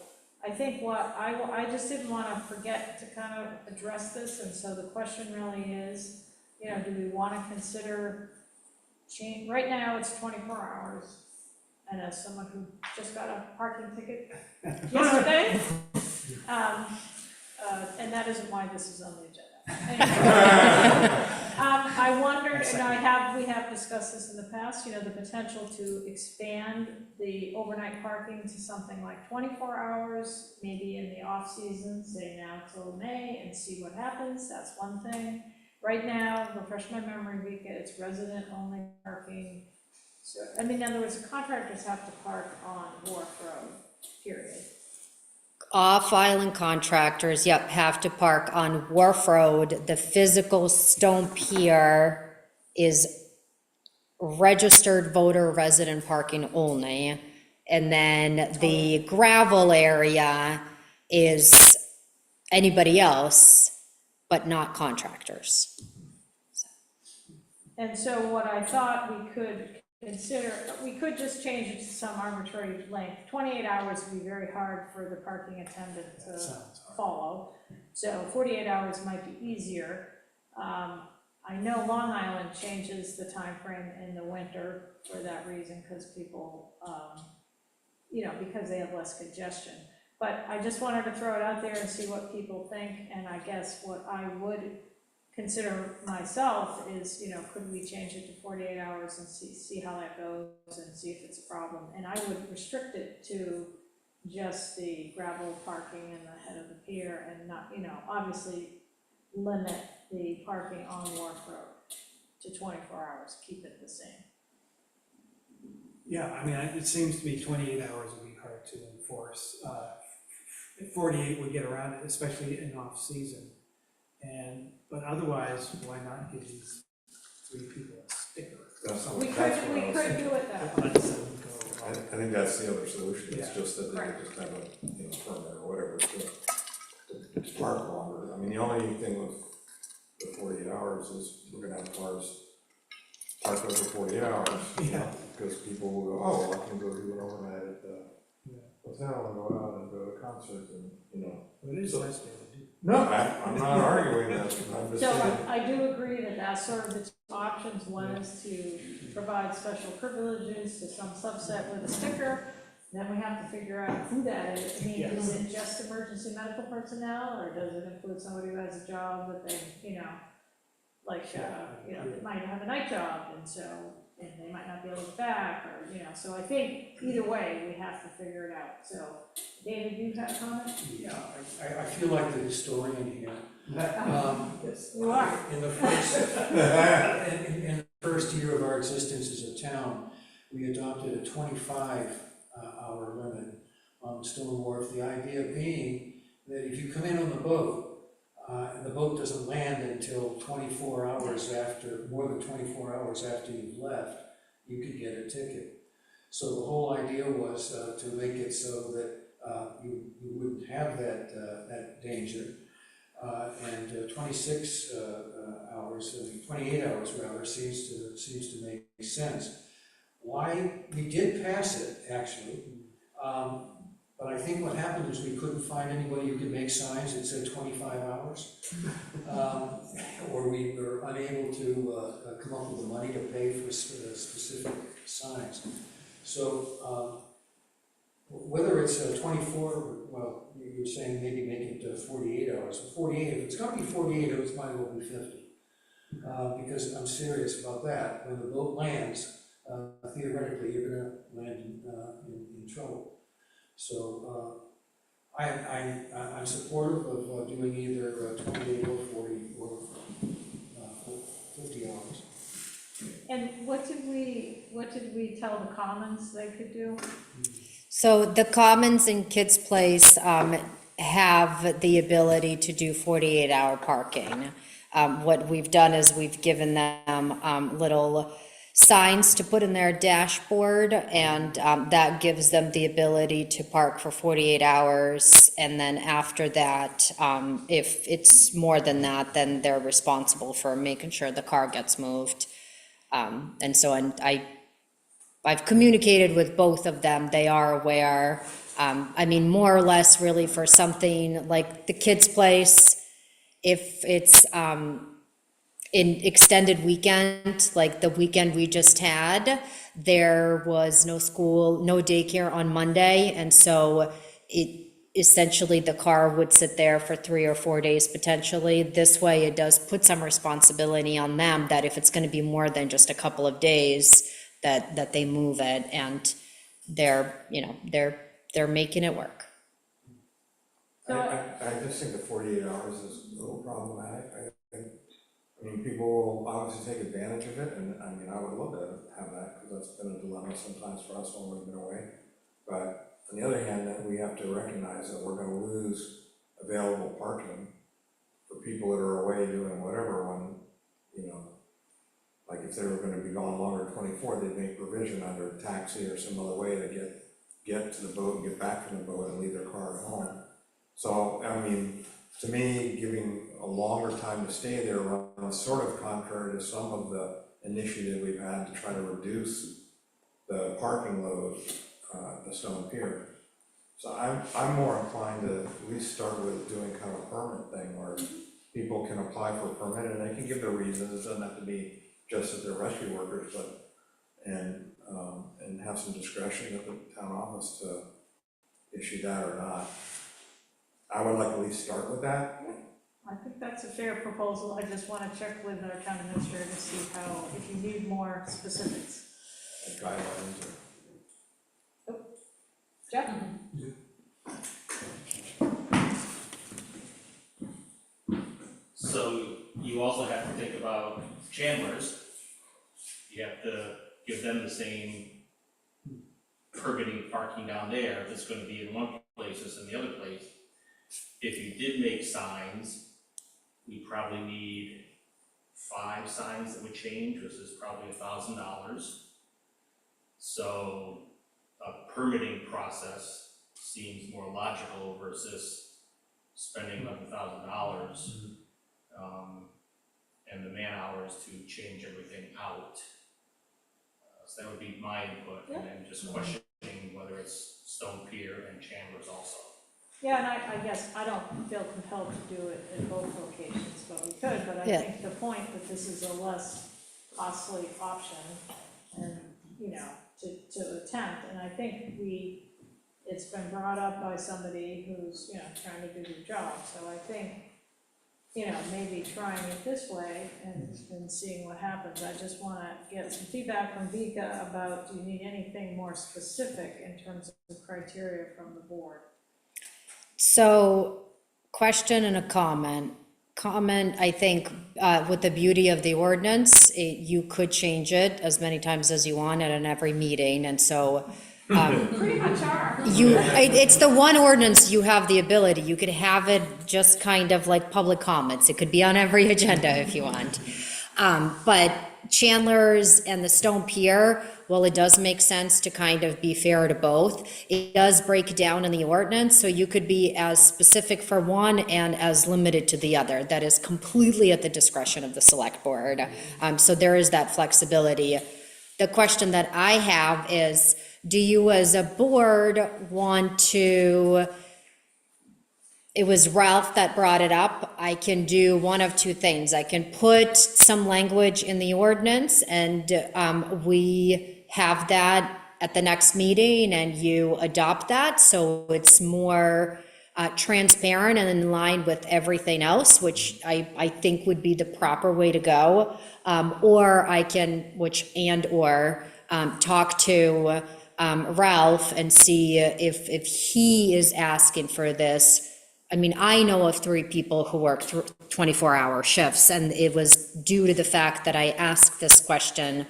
I think what I just didn't want to forget to kind of address this, and so the question really is, do we want to consider change? Right now, it's 24 hours, and as someone who just got a parking ticket yesterday, and that isn't why this is on the agenda. Anyway, I wondered, and we have discussed this in the past, the potential to expand the overnight parking to something like 24 hours, maybe in the off season, say now till May, and see what happens. That's one thing. Right now, refresh my memory, Vika, it's resident-only parking. So, in other words, contractors have to park on Wharf Road, period. Off-island contractors, have to park on Wharf Road. The physical stone pier is registered voter resident parking only. And then the gravel area is anybody else, but not contractors. And so what I thought we could consider, we could just change it to some arbitrary length. 28 hours would be very hard for the parking attendant to follow. So 48 hours might be easier. I know Long Island changes the time frame in the winter for that reason, because people, because they have less congestion. But I just wanted to throw it out there and see what people think, and I guess what I would consider myself is, could we change it to 48 hours and see how that goes and see if it's a problem. And I would restrict it to just the gravel parking in the head of the pier and not, obviously limit the parking on Wharf Road to 24 hours, keep it the same. Yeah, it seems to me 28 hours would be hard to enforce. 48 would get around it, especially in off-season. But otherwise, why not give these 3 people a sticker? We could do it that way. I think that's the other solution, it's Yeah. just that they Right. could just have a, permit or whatever to to park longer. I mean, the only thing with the 48 hours is we're gonna have cars park over 48 hours. Yeah. Because people will go, oh, well, I can go do an overnight at the hotel and go out and go to concerts and, you know. But it is nice to do. No, I'm not arguing that, I'm just So saying. I do agree that that's sort of the two options. One is to provide special privileges to some subset with a sticker. Then we have to figure out who that is. I mean, is it just emergency medical personnel, or does it include somebody who has a job that they, you know, like, you know, they might have a night job, and so, and they might not be able to get back, or, you know, so I think either way, we have to figure it out. So, David, you have a comment? Yeah, I feel like the historian here. You are. In the first year of our existence as a town, we adopted a 25-hour limit on Stone Wharf. The idea being that if you come in on the boat, and the boat doesn't land until 24 hours after, more than 24 hours after you've left, you could get a ticket. So the whole idea was to make it so that you wouldn't have that danger. And 26 hours, 28 hours rather, seems to make sense. Why we did pass it, actually, but I think what happened is we couldn't find anybody who could make signs that said 25 hours. Or we were unable to come up with the money to pay for specific signs. So whether it's 24, well, you're saying maybe make it 48 hours. So 48, if it's gonna be 48, it might as well be 50. Because I'm serious about that. When the boat lands, theoretically, you're gonna land in trouble. So I'm supportive of doing either 28 or 40 or 50 hours. And what did we tell the Commons they could do? So the Commons in Kids Place have the ability to do 48-hour parking. What we've done is we've given them little signs to put in their dashboard, and that gives them the ability to park for 48 hours. And then after that, if it's more than that, then they're responsible for making sure the car gets moved. And so I've communicated with both of them. They are aware. I mean, more or less really for something like the Kids Place, if it's in extended weekend, like the weekend we just had, there was no school, no daycare on Monday, and so it essentially the car would sit there for 3 or 4 days potentially. This way, it does put some responsibility on them that if it's going to be more than just a couple of days, that they move it, and they're, you know, they're making it work. I just think the 48 hours is a little problematic. I mean, people will obviously take advantage of it, and I mean, I would love to have that, because that's been a dilemma sometimes for us when we've been away. But on the other hand, that we have to recognize that we're gonna lose available parking for people that are away doing whatever, when, you know, like if they were gonna be gone longer than 24, they'd make provision under taxi or some other way to get to the boat and get back from the boat and leave their car at home. So, I mean, to me, giving a longer time to stay there runs sort of contrary to some of the initiative we've had to try to reduce the parking load at the Stone Pier. So I'm more inclined to at least start with doing kind of a permit thing where people can apply for a permit and they can give their reasons. It doesn't have to be just that they're rescue workers, but and have some discretion at the town office to issue that or not. I would like to at least start with that. I think that's a fair proposal. I just want to check with our town administrator to see how, if you need more specifics. Like guidelines or. Jeff? So you also have to think about Chandler's. You have to give them the same permitting parking down there that's gonna be in one place as in the other place. If you did make signs, we probably need 5 signs that would change, which is probably $1,000. So a permitting process seems more logical versus spending $11,000, and the man hours to change everything out. So that would be my input, and then just questioning whether it's Stone Pier and Chandler's also. Yeah, and I guess I don't feel compelled to do it in both locations, but we could, but I Yeah. think the point that this is a less costly option and, to attempt, and I think it's been brought up by somebody who's, trying to do their job, so I think, maybe trying it this way and seeing what happens. I just wanna get some feedback from Vika about, do you need anything more specific in terms of criteria from the board? So, question and a comment. Comment, I think, with the beauty of the ordinance, you could change it as many times as you want and in every meeting, and so, Pretty much are. it's the one ordinance you have the ability, you could have it just kind of like public comments, it could be on every agenda if you want. But Chandler's and the Stone Pier, well, it does make sense to kind of be fair to both. It does break down in the ordinance, so you could be as specific for one and as limited to the other. That is completely at the discretion of the select board. So there is that flexibility. The question that I have is, do you as a board want to, it was Ralph that brought it up, I can do one of two things. I can put some language in the ordinance and we have that at the next meeting and you adopt that, so it's more transparent and in line with everything else, which I think would be the proper way to go. Or I can, talk to Ralph and see if he is asking for this. I mean, I know of 3 people who work 24-hour shifts, and it was due to the fact that I asked this question.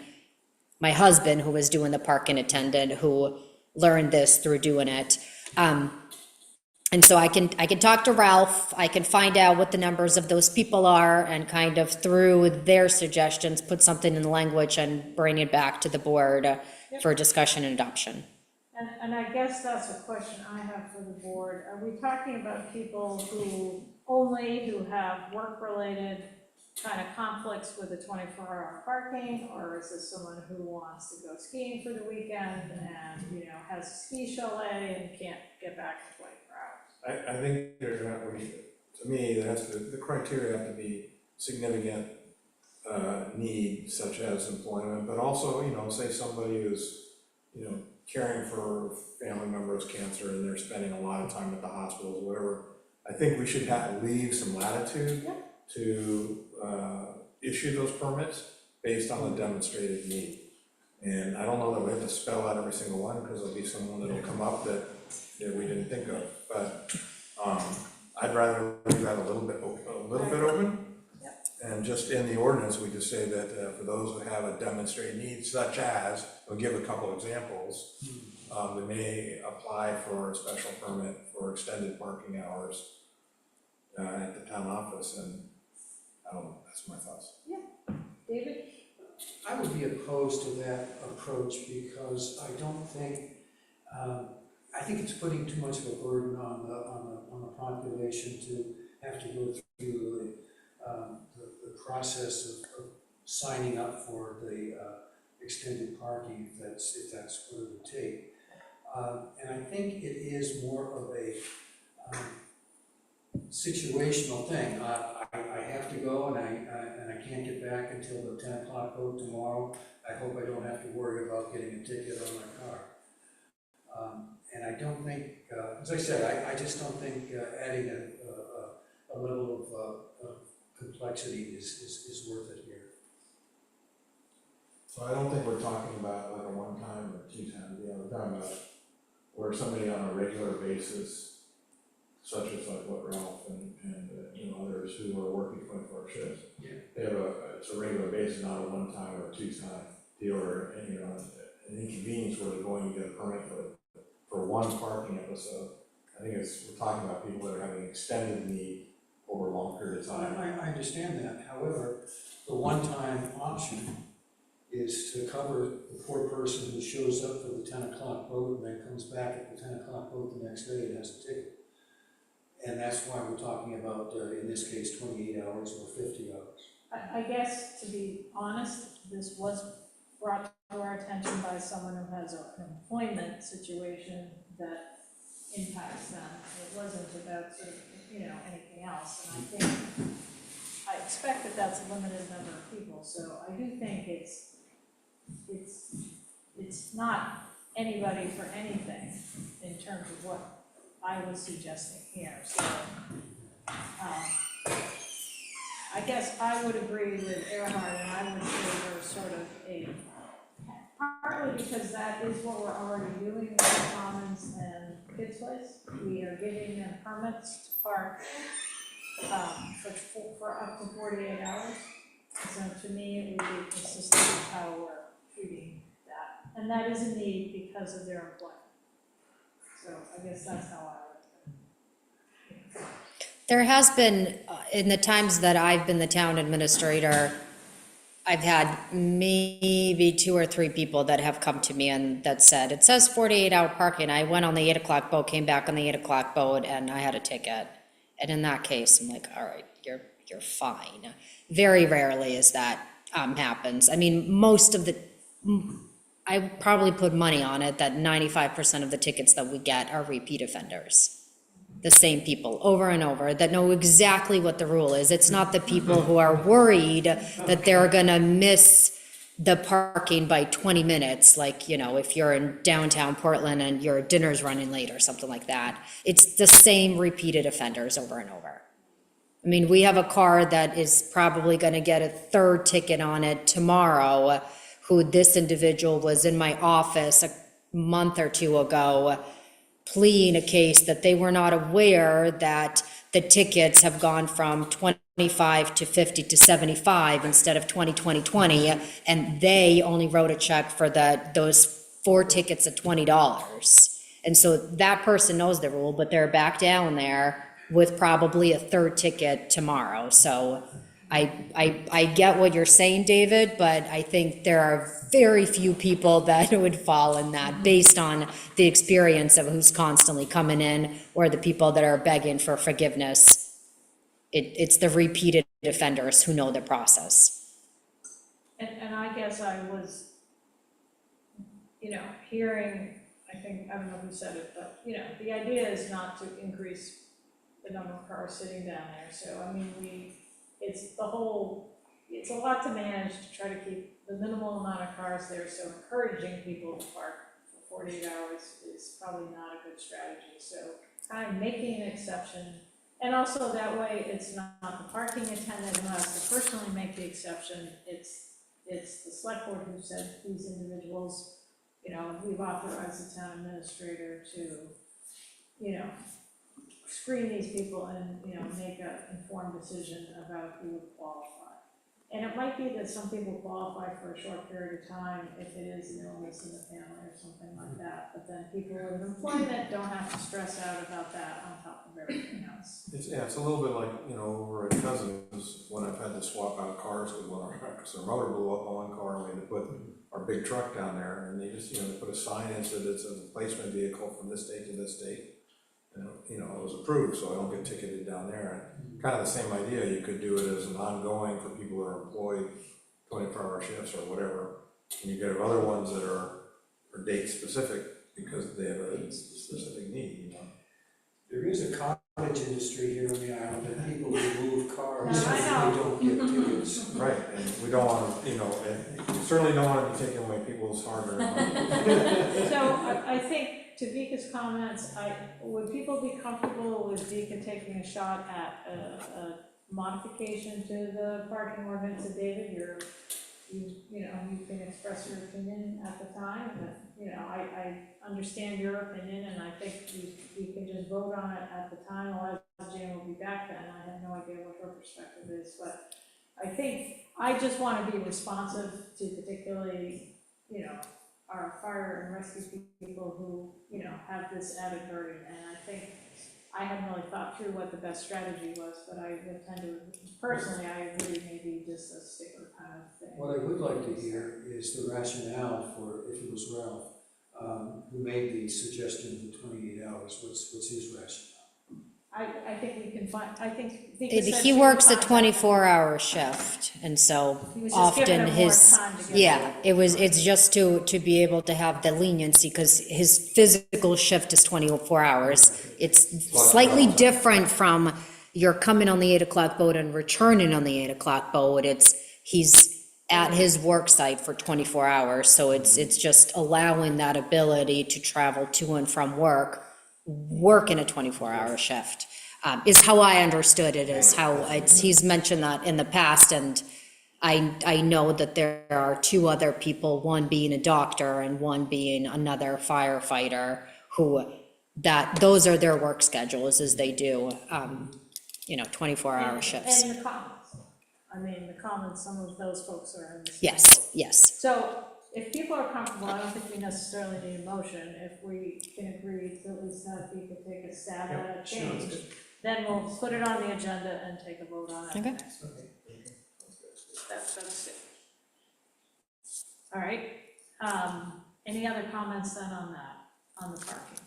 My husband, who was doing the parking attendant, who learned this through doing it. And so I can talk to Ralph, I can find out what the numbers of those people are, and kind of through their suggestions, put something in the language and bring it back to the board for discussion and adoption. And I guess that's a question I have for the board. Are we talking about people who have work-related kind of conflicts with the 24-hour parking? Or is this someone who wants to go skiing for the weekend and, has a ski chalet and can't get back in 24 hours? I think there's not, to me, the criteria have to be significant need, such as employment, but also, say somebody who's, caring for a family member's cancer and they're spending a lot of time at the hospitals, whatever. I think we should leave some latitude to issue those permits based on a demonstrated need. And I don't know that we have to spell out every single one, because there'll be someone that'll come up that we didn't think of, but I'd rather leave that a little bit open. And just in the ordinance, we just say that for those who have a demonstrated need, such as, we'll give a couple examples, they may apply for a special permit for extended parking hours at the town office, and I don't know, that's my thoughts. David? I would be opposed to that approach because I don't think, I think it's putting too much of a burden on the population to have to go through the process of signing up for the extended parking, if that's what it would take. And I think it is more of a situational thing. I have to go and I can't get back until the 10 o'clock vote tomorrow. I hope I don't have to worry about getting a ticket on my car. And I don't think, as I said, I just don't think adding a level of complexity is worth it here. So I don't think we're talking about like a one-time or two-time deal, we're talking about where somebody on a regular basis, such as like what Ralph and others who are working 24 shifts, they have it's a regular basis, not a one-time or a two-time deal, or an inconvenience where they're going to get a permit for one parking episode. I think we're talking about people that are having extended need over a long period of time. I understand that. However, the one-time option is to cover the poor person who shows up for the 10 o'clock vote and then comes back at the 10 o'clock vote the next day and has a ticket. And that's why we're talking about, in this case, 28 hours or 50 hours. I guess, to be honest, this was brought to our attention by someone who has an employment situation that impacts them. It wasn't about sort of, anything else, and I expect that that's a limited number of people, so I do think it's not anybody for anything in terms of what I was suggesting here, so, I guess I would agree with Earhart, and I would favor sort of partly because that is what we're already doing with the Commons and Kids Place. We are giving them permits to park, for up to 48 hours. So to me, it would be consistent with how we're treating that. And that is a need because of their employment. So I guess that's how I would. There has been, in the times that I've been the town administrator, I've had maybe 2 or 3 people that have come to me and that said, it says 48-hour parking. I went on the 8 o'clock boat, came back on the 8 o'clock boat, and I had a ticket. And in that case, I'm like, all right, you're fine. Very rarely is that happens. I mean, I probably put money on it that 95% of the tickets that we get are repeat offenders. The same people over and over that know exactly what the rule is. It's not the people who are worried that they're gonna miss the parking by 20 minutes, like, if you're in downtown Portland and your dinner's running late or something like that. It's the same repeated offenders over and over. I mean, we have a car that is probably gonna get a 3rd ticket on it tomorrow, who this individual was in my office a month or 2 ago, pleading a case that they were not aware that the tickets have gone from 25 to 50 to 75 instead of 20, 20, 20, and they only wrote a check for those 4 tickets at $20. And so that person knows the rule, but they're back down there with probably a 3rd ticket tomorrow. So I get what you're saying, David, but I think there are very few people that would fall in that based on the experience of who's constantly coming in or the people that are begging for forgiveness. It's the repeated offenders who know the process. And I guess I was, hearing, I don't know who said it, but, the idea is not to increase the number of cars sitting down there. So, I mean, it's a lot to manage to try to keep the minimal amount of cars there. So encouraging people to park for 48 hours is probably not a good strategy. So kind of making an exception. And also that way, it's not the parking attendant who has to personally make the exception. It's the select board who said these individuals, we've authorized the town administrator to, screen these people and, make an informed decision about who would qualify. And it might be that some people qualify for a short period of time if it is an illness in the family or something like that. But then people with employment don't have to stress out about that on top of everything else. It's a little bit like, over at Cousins, when I've had to swap out cars with because their motor blew up on one car, and we had to put our big truck down there, and they just, they put a sign in, said it's a replacement vehicle from this date to this date. And, it was approved, so I don't get ticketed down there. And kind of the same idea, you could do it as an ongoing for people who are employed 24-hour shifts or whatever. And you get other ones that are date specific because they have a specific need, There is a cottage industry here on the island that people who move cars, I know. they don't get tickets. Right, and we don't want to, and we certainly don't want to be taking away people's hard-earned money. So I think to Vika's comments, would people be comfortable with Vika taking a shot at a modification to the parking ordinance? And David, you can express your opinion at the time, but, I understand your opinion, and I think you can just vote on it at the time. Eliza Jane will be back then, I have no idea what her perspective is, but I think I just want to be responsive to particularly, our fire and rescue people who, have this added burden, and I think I haven't really thought through what the best strategy was, but I would tend to, personally, I agree, maybe just a sticker kind of thing. What I would like to hear is the rationale for, if it was Ralph, who made the suggestion of the 28 hours, what's his rationale? I think we can find, I think Vika said He she works a would contact 24-hour shift, and so He was just giving often her more his, time to get yeah, it's just to be able to have the leniency, because his physical shift is 24 hours. It's slightly different from you're coming on the 8 o'clock boat and returning on the 8 o'clock boat. He's at his work site for 24 hours, so it's just allowing that ability to travel to and from work in a 24-hour shift, is how I understood it, is how he's mentioned that in the past, and I know that there are two other people, one being a doctor and one being another firefighter, who, those are their work schedules, as they do, 24-hour shifts. And the Commons. I mean, the Commons, some of those folks are in the. Yes. So if people are comfortable, I don't think we necessarily need a motion. If we can agree to at least have people take a stab at a change, then we'll put it on the agenda and take a vote on it. Okay. next week. That's it. All right. Any other comments then on that, on the parking?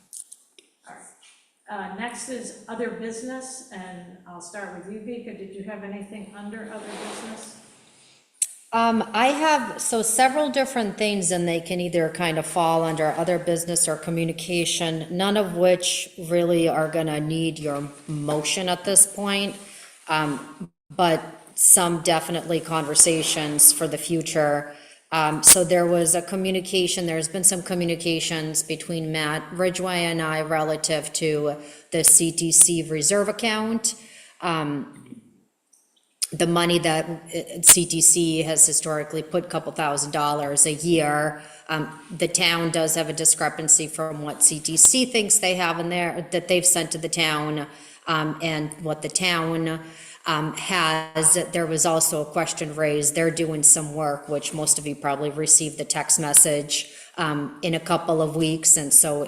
All right. Next is other business, and I'll start with you, Vika. Did you have anything under other business? I have, several different things, and they can either kind of fall under other business or communication, none of which really are gonna need your motion at this point. But some definitely conversations for the future. So there was there's been some communications between Matt Ridgway and I relative to the CTC reserve account. The money that CTC has historically put, couple $1,000s a year. The town does have a discrepancy from what CTC thinks they have in there, that they've sent to the town, and what the town has. There was also a question raised. They're doing some work, which most of you probably received the text message in a couple of weeks, and so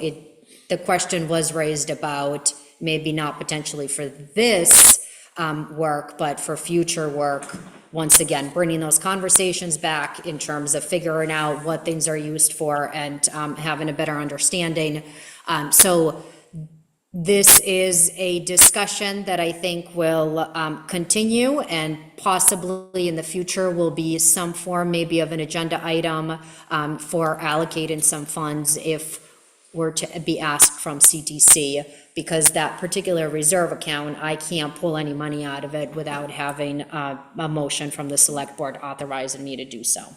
the question was raised about maybe not potentially for this work, but for future work. Once again, bringing those conversations back in terms of figuring out what things are used for, and having a better understanding. So this is a discussion that I think will continue, and possibly in the future will be some form maybe of an agenda item for allocating some funds if we're to be asked from CTC, because that particular reserve account, I can't pull any money out of it without having a motion from the select board authorizing me to do so.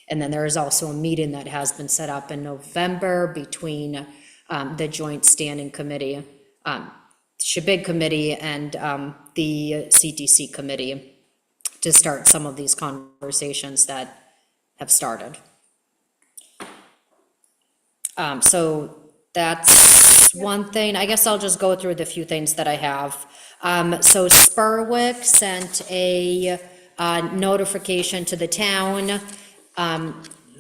And then there is also a meeting that has been set up in November between the joint standing committee, Shabig committee, and the CTC committee, to start some of these conversations that have started. So that's one thing. I guess I'll just go through the few things that I have. So Spurwick sent a notification to the town.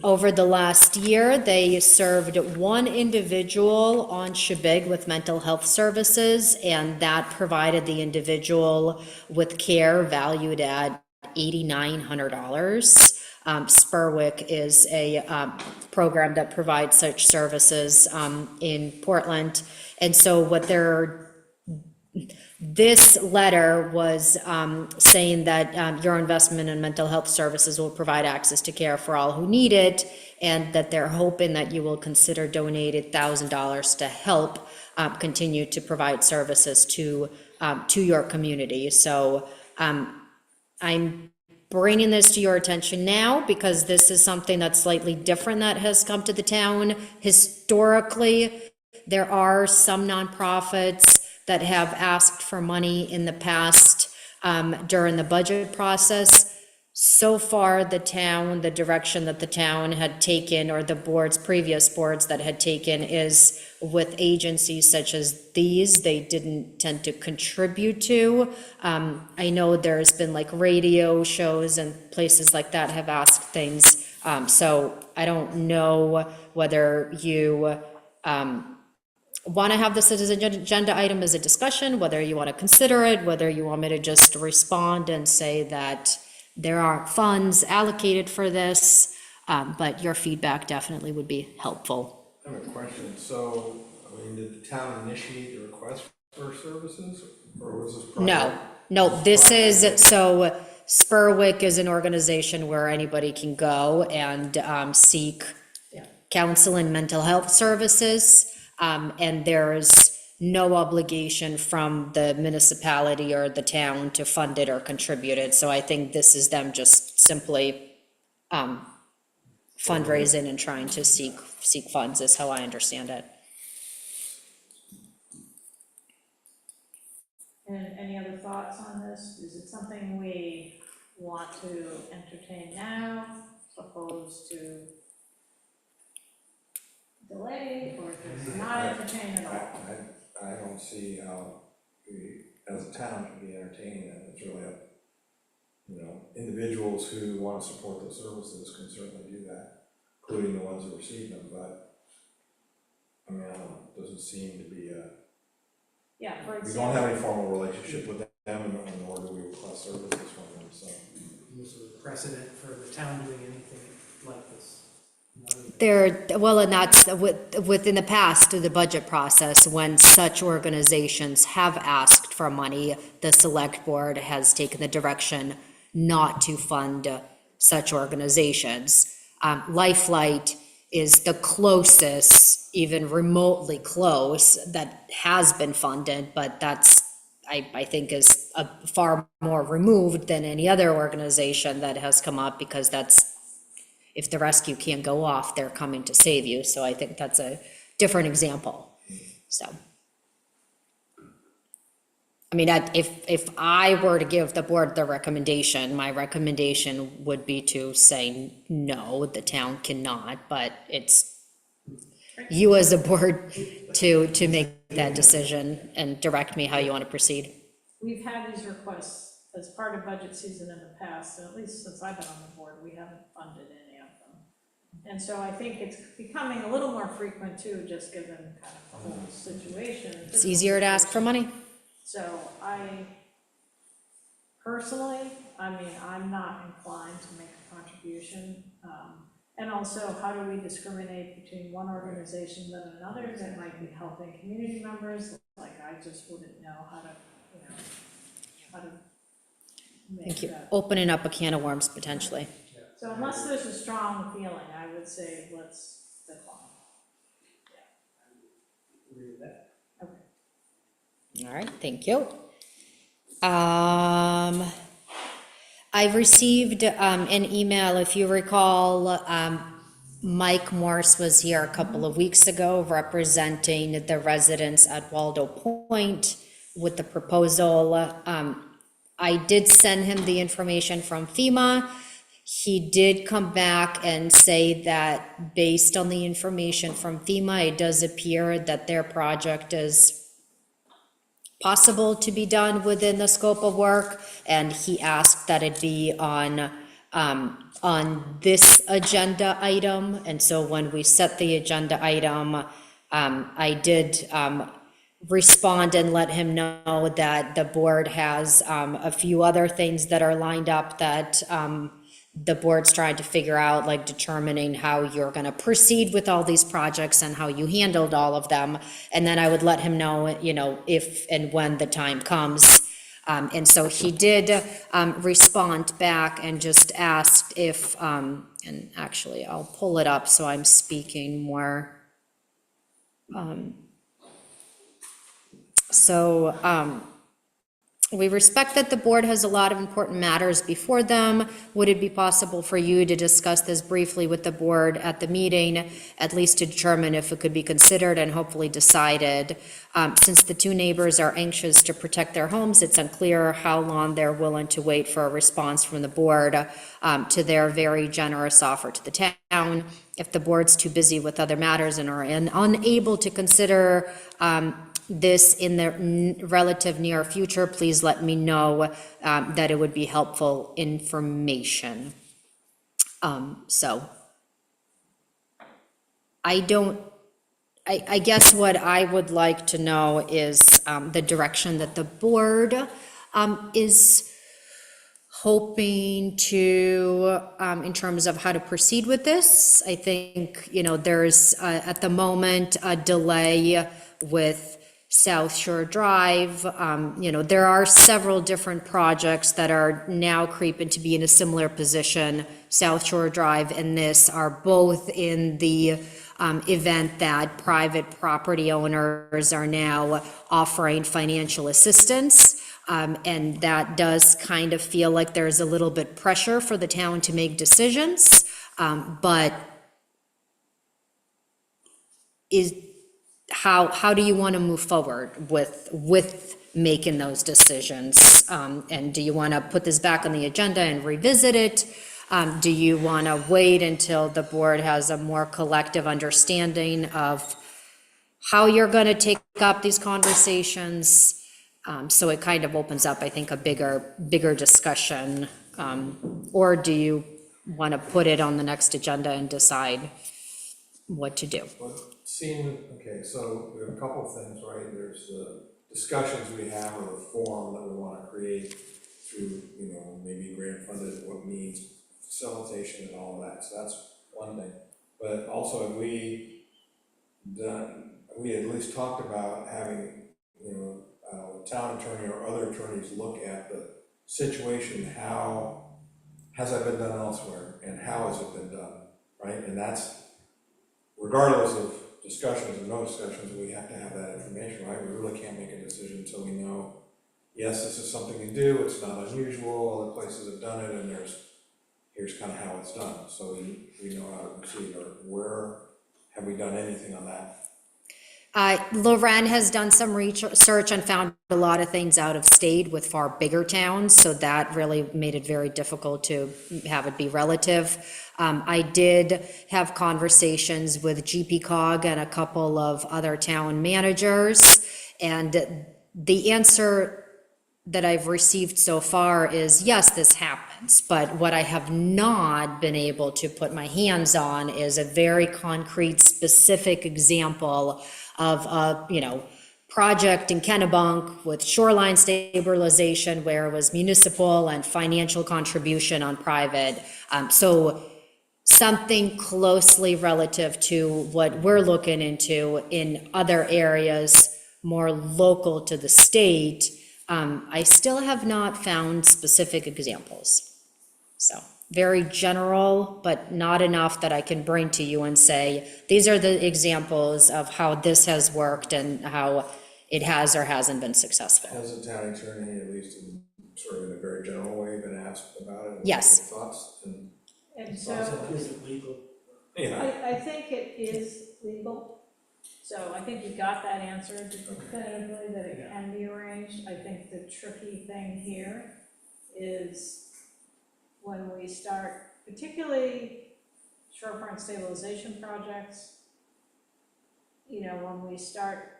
Over the last year, they served one individual on Shabig with mental health services, and that provided the individual with care valued at $8,900. Spurwick is a program that provides such services in Portland. And so this letter was saying that your investment in mental health services will provide access to care for all who need it, and that they're hoping that you will consider donating $1,000 to help continue to provide services to your community. So I'm bringing this to your attention now because this is something that's slightly different that has come to the town. Historically, there are some nonprofits that have asked for money in the past during the budget process. So far, the direction that the town had taken, or the previous boards that had taken, is with agencies such as these, they didn't tend to contribute to. I know there's been like radio shows and places like that have asked things. So I don't know whether you want to have this as an agenda item as a discussion, whether you want to consider it, whether you want me to just respond and say that there aren't funds allocated for this, but your feedback definitely would be helpful. I have a question. So, I mean, did the town initiate the request for services, or was this private? No, this is, so Spurwick is an organization where anybody can go and seek counsel and mental health services. And there's no obligation from the municipality or the town to fund it or contribute it. So I think this is them just simply fundraising and trying to seek funds is how I understand it. And any other thoughts on this? Is it something we want to entertain now, opposed to delay, or just not entertain at all? I don't see how we, as a town, can be entertaining that. It's really up, individuals who want to support those services can certainly do that, including the ones who receive them, but, I don't know, it doesn't seem to be Yeah, for we don't example, have any formal relationship with them, and nor do we request services from them, so. There's a precedent for the town doing anything like this. And that's within the past, through the budget process, when such organizations have asked for money, the select board has taken the direction not to fund such organizations. Lifelight is the closest, even remotely close, that has been funded, but that's, I think, is far more removed than any other organization that has come up, because that's, if the rescue can't go off, they're coming to save you. So I think that's a different example, so. I mean, if I were to give the board the recommendation, my recommendation would be to say, no, the town cannot, but it's you as a board to make that decision and direct me how you want to proceed. we've had these requests as part of budget season in the past, and at least since I've been on the board, we haven't funded any of them. And so I think it's becoming a little more frequent too, just given kind of the whole situation. It's easier to ask for money. So I personally, I'm not inclined to make a contribution. And also, how do we discriminate between one organization than another that might be helping community members? Like, I just wouldn't know how to, how to make Thank you. that. Opening up a can of worms potentially. So unless there's a strong feeling, I would say let's decline. Agree with that. All right, thank you. I received an email, if you recall, Mike Morse was here a couple of weeks ago representing the residents at Waldo Point with the proposal. I did send him the information from FEMA. He did come back and say that based on the information from FEMA, it does appear that their project is possible to be done within the scope of work, and he asked that it be on this agenda item. And so when we set the agenda item, I did respond and let him know that the board has a few other things that are lined up that the board's trying to figure out, like determining how you're gonna proceed with all these projects and how you handled all of them. And then I would let him know, if and when the time comes. And so he did respond back and just asked if, and actually I'll pull it up so I'm speaking more. We respect that the board has a lot of important matters before them. Would it be possible for you to discuss this briefly with the board at the meeting, at least to determine if it could be considered and hopefully decided? Since the two neighbors are anxious to protect their homes, it's unclear how long they're willing to wait for a response from the board to their very generous offer to the town. If the board's too busy with other matters and are unable to consider this in the relative near future, please let me know that it would be helpful information. So I guess what I would like to know is the direction that the board is hoping to, in terms of how to proceed with this. I think, there's at the moment a delay with South Shore Drive. There are several different projects that are now creeping to be in a similar position. South Shore Drive and this are both in the event that private property owners are now offering financial assistance. And that does kind of feel like there's a little bit pressure for the town to make decisions. But how do you want to move forward with making those decisions? And do you want to put this back on the agenda and revisit it? Do you want to wait until the board has a more collective understanding of how you're going to take up these conversations? So it kind of opens up, I think, a bigger discussion. Or do you want to put it on the next agenda and decide what to do? Well, okay, so we have a couple of things, right? There's the discussions we have or the forum that we want to create through, maybe grant funded, what means facilitation and all of that. So that's one thing. But also, have we at least talked about having, town attorney or other attorneys look at the situation, how has that been done elsewhere and how has it been done, right? And that's, regardless of discussions or no discussions, we have to have that information, right? We really can't make a decision until we know, yes, this is something to do, it's not unusual, other places have done it, and here's kind of how it's done. So we know how to proceed, or where have we done anything on that? Loren has done some research and found a lot of things out of state with far bigger towns, so that really made it very difficult to have it be relative. I did have conversations with GPCOG and a couple of other town managers, and the answer that I've received so far is, yes, this happens, but what I have not been able to put my hands on is a very concrete, specific example of a, project in Kennebunk with shoreline stabilization where it was municipal and financial contribution on private. So something closely relative to what we're looking into in other areas, more local to the state. I still have not found specific examples. So very general, but not enough that I can bring to you and say, these are the examples of how this has worked and how it has or hasn't been successful. Has the town attorney, at least in sort of in a very general way, been asked about it? Yes. Thoughts? And so, Is it legal? I think it is legal, so I think you got that answer definitively, that it can be arranged. I think the tricky thing here is when we start, particularly shorefront stabilization projects, when we start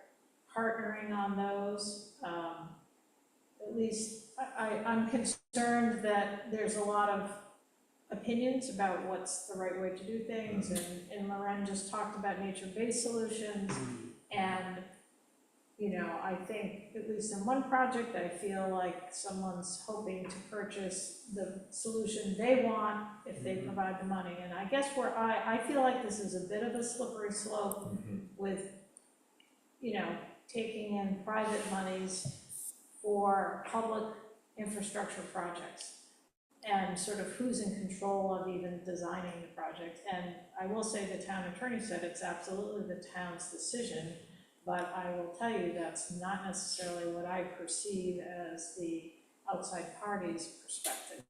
partnering on those, at least I'm concerned that there's a lot of opinions about what's the right way to do things, and Loren just talked about nature-based solutions, and I think, at least in one project, I feel like someone's hoping to purchase the solution they want if they provide the money. And I guess where I feel like this is a bit of a slippery slope with, taking in private monies for public infrastructure projects, and sort of who's in control of even designing the project. And I will say the town attorney said it's absolutely the town's decision, but I will tell you that's not necessarily what I perceive as the outside party's perspective.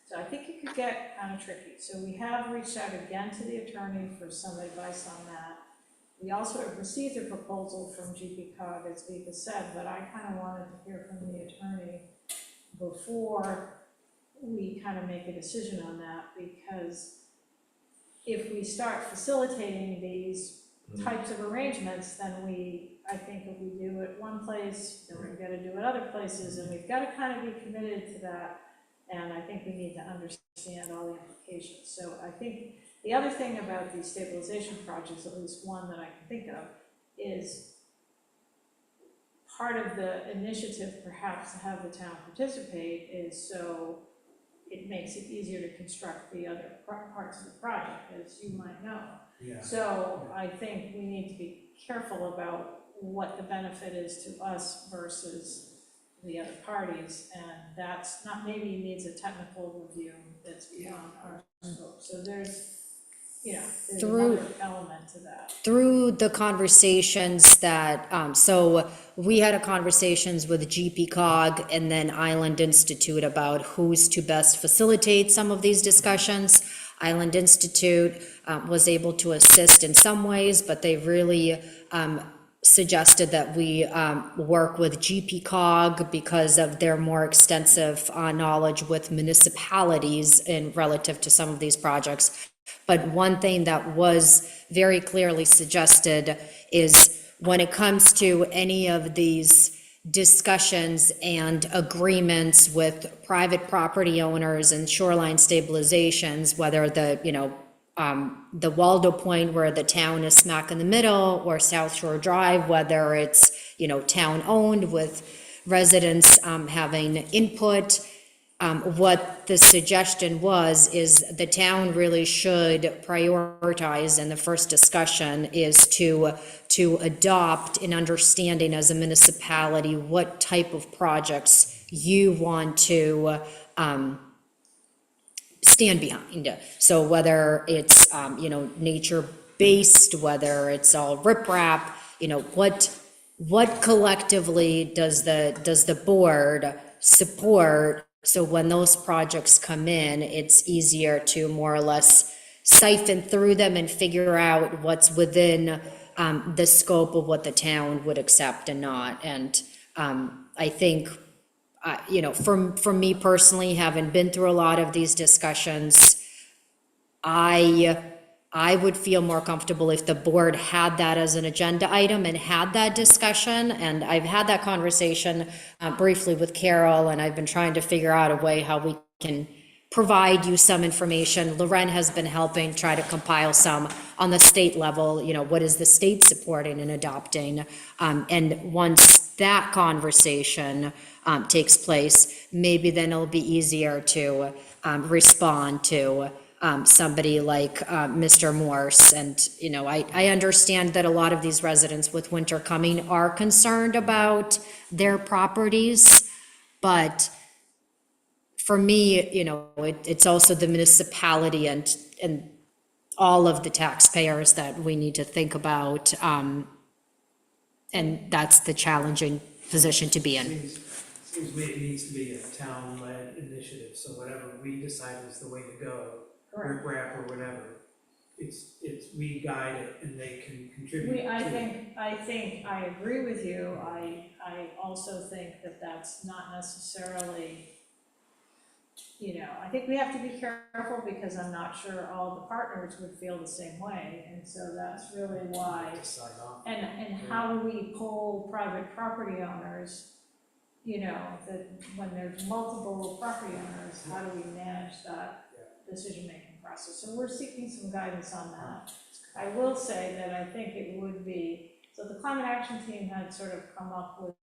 So I think it could get kind of tricky. So we have reached out again to the attorney for some advice on that. We also have received a proposal from GPCOG, as Vika said, but I kind of wanted to hear from the attorney before we kind of make a decision on that, because if we start facilitating these types of arrangements, then I think if we do it one place, then we've got to do it other places, and we've got to kind of be committed to that, and I think we need to understand all the implications. So I think the other thing about these stabilization projects, at least one that I can think of, is part of the initiative perhaps to have the town participate is so it makes it easier to construct the other parts of the project, as you might know. Yeah. So I think we need to be careful about what the benefit is to us versus the other parties, and that's not, maybe needs a technical review that's beyond our scope. So there's, there's another element to that. Through the conversations that, so we had a conversations with GPCOG and then Island Institute about who's to best facilitate some of these discussions. Island Institute was able to assist in some ways, but they really suggested that we work with GPCOG because of their more extensive knowledge with municipalities in relative to some of these projects. But one thing that was very clearly suggested is when it comes to any of these discussions and agreements with private property owners and shoreline stabilizations, whether the Waldo Point where the town is smack in the middle, or South Shore Drive, whether it's, town-owned with residents having input. What the suggestion is the town really should prioritize, and the first discussion is to adopt an understanding as a municipality what type of projects you want to stand behind. So whether it's, nature-based, whether it's all riprap, what collectively does the board support? So when those projects come in, it's easier to more or less siphon through them and figure out what's within the scope of what the town would accept and not. And I think, for me personally, having been through a lot of these discussions, I would feel more comfortable if the board had that as an agenda item and had that discussion. And I've had that conversation briefly with Carol, and I've been trying to figure out a way how we can provide you some information. Loren has been helping try to compile some on the state level, what is the state supporting and adopting? And once that conversation takes place, maybe then it'll be easier to respond to somebody like Mr. Morse. And, I understand that a lot of these residents with winter coming are concerned about their properties, but for me, it's also the municipality and all of the taxpayers that we need to think about. And that's the challenging position to be in. Seems it needs to be a town-led initiative, so whatever we decide is the way to go, riprap or whatever, it's, we guide it and they can contribute. I think I agree with you. I also think that that's not necessarily, I think we have to be careful because I'm not sure all the partners would feel the same way. And so that's really why, Sign off. and how do we pull private property owners, that when there's multiple property owners, how do we manage that decision-making process? So we're seeking some guidance on that. I will say that I think it would be, so the climate action team had sort of come up with,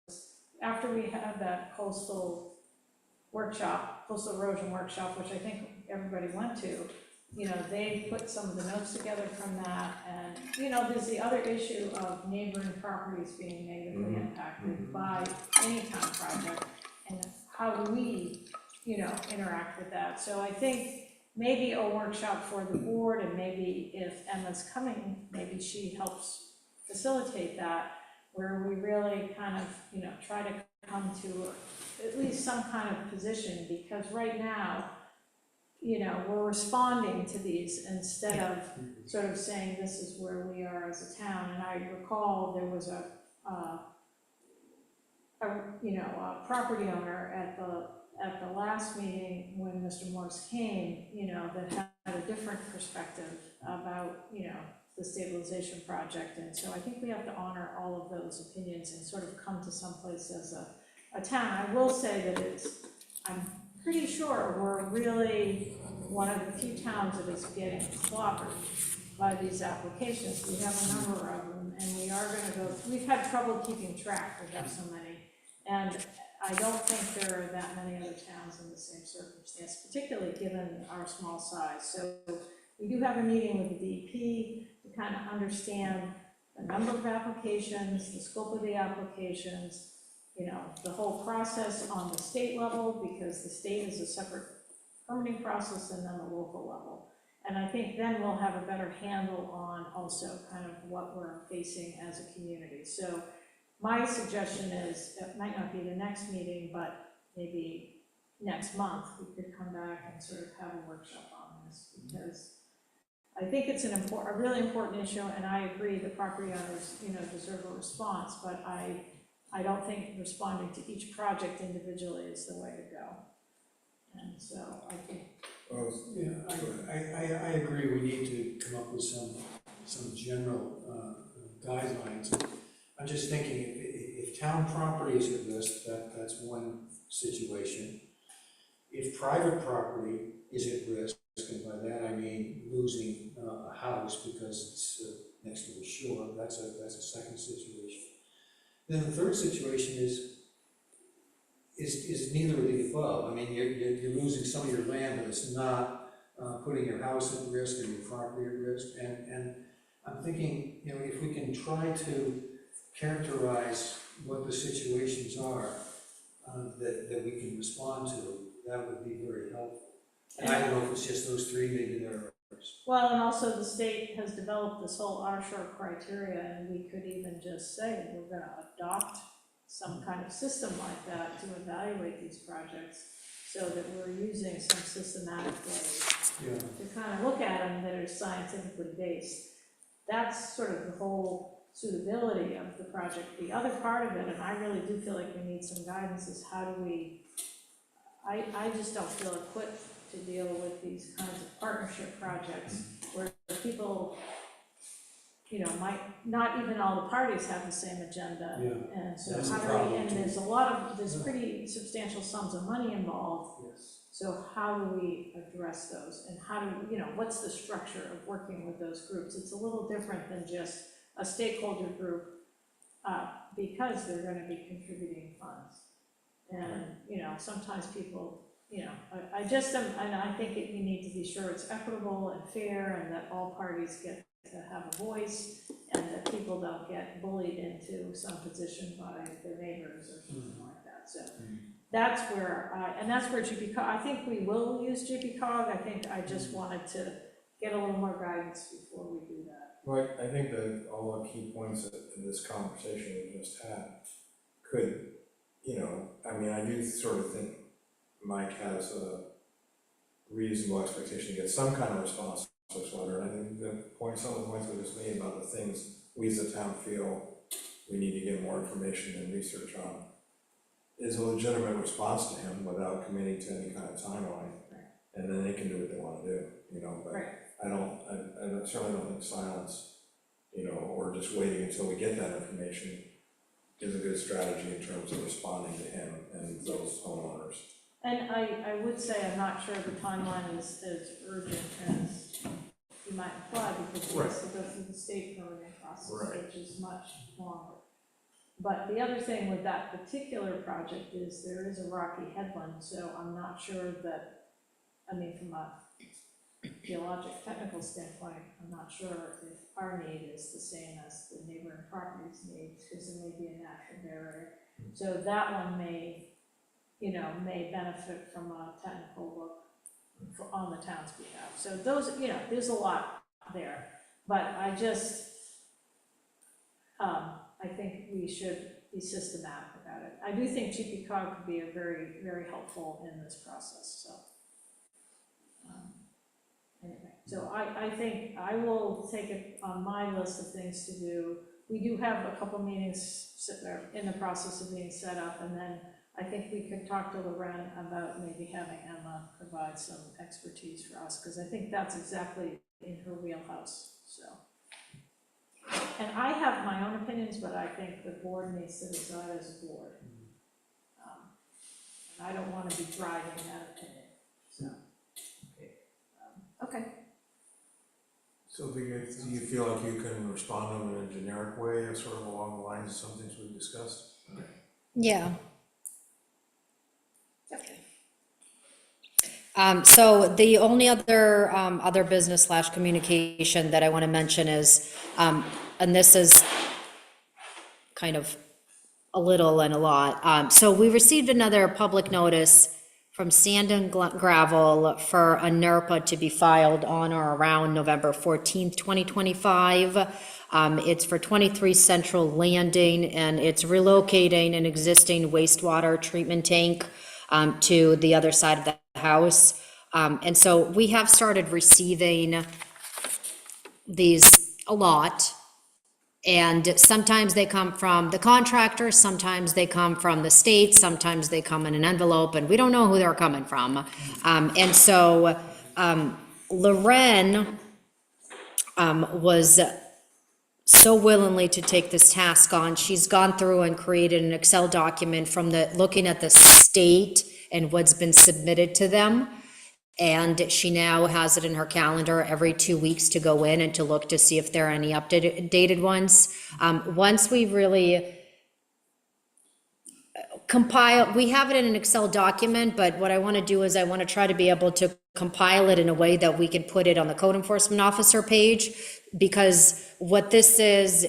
after we had that coastal erosion workshop, which I think everybody went to, they put some of the notes together from that. And, there's the other issue of neighboring properties being negatively impacted by any town project. And how do we, interact with that? So I think maybe a workshop for the board, and maybe if Emma's coming, maybe she helps facilitate that, where we really kind of, try to come to at least some kind of position, because right now, we're responding to these instead of sort of saying this is where we are as a town. And I recall there was a property owner at the last meeting when Mr. Morse came, that had a different perspective about, the stabilization project. And so I think we have to honor all of those opinions and sort of come to someplace as a town. I will say that I'm pretty sure we're really one of the few towns that is getting clobbered by these applications. We have a number of them, and we are gonna go, we've had trouble keeping track, we have so many. And I don't think there are that many other towns in the same circumstance, particularly given our small size. So we do have a meeting with the DEP to kind of understand the number of applications, the scope of the applications, you know, the whole process on the state level, because the state is a separate permitting process and then the local level. And I think then we'll have a better handle on also kind of what we're facing as a community. So my suggestion is, it might not be the next meeting, but maybe next month, we could come back and sort of have a workshop on this, because I think it's a really important issue, and I agree the property owners, you know, deserve a response, but I don't think responding to each project individually is the way to go. And so I think. Well, Yeah, I agree, we need to come up with some general guidelines. I'm just thinking, if town property is at risk, that's one situation. If private property is at risk, and by that I mean losing a house because it's next to the shore, that's a second situation. Then the third situation is neither of the above. I mean, you're losing some of your land, but it's not putting your house at risk or your property at risk. And I'm thinking, you know, if we can try to characterize what the situations are that we can respond to, that would be very helpful. And I don't know if it's just those three, maybe there are others. Well, and also the state has developed this whole our-shore criteria, and we could even just say we're gonna adopt some kind of system like that to evaluate these projects, so that we're using some systematic ways Yeah. to kind of look at them that are scientifically based. That's sort of the whole suitability of the project. The other part of it, and I really do feel like we need some guidance, is how do we, I just don't feel equipped to deal with these kinds of partnership projects where people, you know, might, not even all the parties have the same agenda. Yeah. And so That's the how do we, problem, and too. there's pretty substantial sums of money involved. Yes. So how do we address those? And how do, you know, what's the structure of working with those groups? It's a little different than just a stakeholder group, because they're gonna be contributing funds. And, you know, sometimes people, you know, I just am, and I think you need to be sure it's equitable and fair, and that all parties get to have a voice, and that people don't get bullied into some position by their neighbors or something like that. So that's where and that's where GP cog, I think we will use GP cog. I think I just wanted to get a little more guidance before we do that. Well, I think that all the key points in this conversation we just had could, you know, I mean, I do sort of think Mike has a reasonable expectation to get some kind of response to this letter. And I think some of the points we just made about the things we as a town feel we need to get more information and research on is a legitimate response to him without committing to any kind of timeline. Right. And then they can do what they want to do, you know, but Right. I certainly don't think silence, you know, or just waiting until we get that information is a good strategy in terms of responding to him and those homeowners. And I would say I'm not sure the timeline is as urgent as you might imply, because it has to go through the state permitting process, Right. which is much longer. But the other thing with that particular project is there is a rocky headland, so I'm not sure that, I mean, from a geologic technical standpoint, I'm not sure if our need is the same as the neighboring property's needs, because there may be a natural barrier. So that one may, you know, may benefit from a technical look on the town's behalf. So those, you know, there's a lot there, but I just, I think we should be systematic about it. I do think GP cog could be a very, very helpful in this process, so. Anyway, so I think I will take it on my list of things to do. We do have a couple meetings in the process of being set up, and then I think we could talk to Loren about maybe having Emma provide some expertise for us, because I think that's exactly in her wheelhouse, so. And I have my own opinions, but I think the board needs to decide as a board. And I don't want to be driving that opinion, so. Okay. So do you feel like you can respond to them in a generic way, or sort of along the lines of some things we've discussed? Yeah. Okay. So the only other business slash communication that I want to mention is, and this is kind of a little and a lot. So we received another public notice from Sand and Gravel for a NERPA to be filed on or around November 14th, 2025. It's for 23 Central Landing, and it's relocating an existing wastewater treatment tank to the other side of the house. And so we have started receiving these a lot. And sometimes they come from the contractor, sometimes they come from the state, sometimes they come in an envelope, and we don't know who they're coming from. And so Loren was so willingly to take this task on. She's gone through and created an Excel document from looking at the state and what's been submitted to them. And she now has it in her calendar every 2 weeks to go in and to look to see if there are any updated ones. Once we really compile, we have it in an Excel document, but what I want to do is I want to try to be able to compile it in a way that we can put it on the code enforcement officer page, because what this is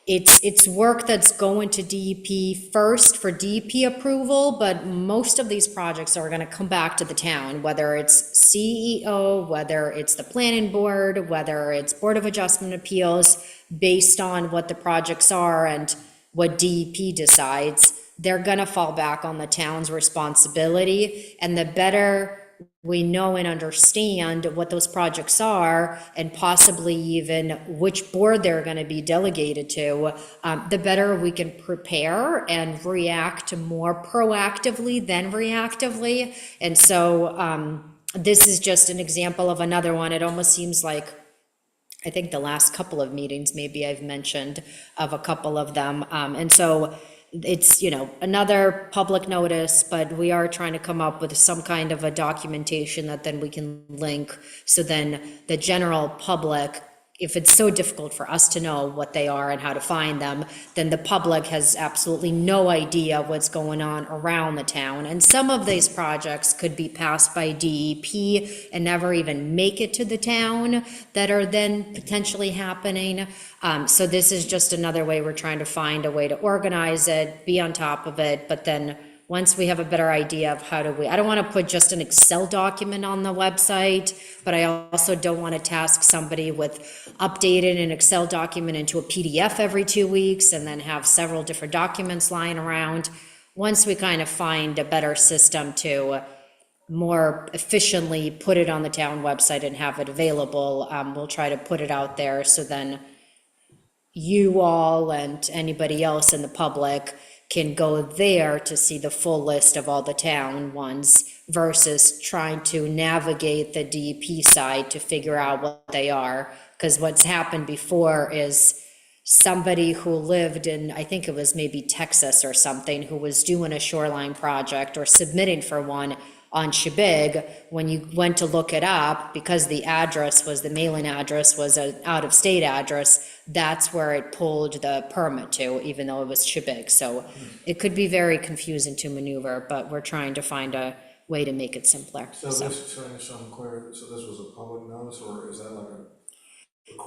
it's work that's going to DEP first for DEP approval, but most of these projects are gonna come back to the town, whether it's CEO, whether it's the planning board, whether it's Board of Adjustment Appeals, based on what the projects are and what DEP decides, they're gonna fall back on the town's responsibility. And the better we know and understand what those projects are, and possibly even which board they're going to be delegated to, the better we can prepare and react more proactively than reactively. And so this is just an example of another one. It almost seems like, I think the last couple of meetings, maybe I've mentioned of a couple of them. And so it's, another public notice, but we are trying to come up with some kind of a documentation that then we can link. So then the general public, if it's so difficult for us to know what they are and how to find them, then the public has absolutely no idea what's going on around the town. And some of these projects could be passed by DEP and never even make it to the town that are then potentially happening. So this is just another way we're trying to find a way to organize it, be on top of it, but then once we have a better idea of how do I don't want to put just an Excel document on the website, but I also don't want to task somebody with updating an Excel document into a PDF every 2 weeks and then have several different documents lying around. Once we kind of find a better system to more efficiently put it on the town website and have it available, we'll try to put it out there, so then you all and anybody else in the public can go there to see the full list of all the town ones versus trying to navigate the DEP side to figure out what they are. Because what's happened before is somebody who lived in, I think it was maybe Texas or something, who was doing a shoreline project or submitting for one on Shebig, when you went to look it up, because the mailing address was an out-of-state address, that's where it pulled the permit to, even though it was Shebig. So it could be very confusing to maneuver, but we're trying to find a way to make it simpler. So this, so I'm clear, so this was a public notice, or is that like a?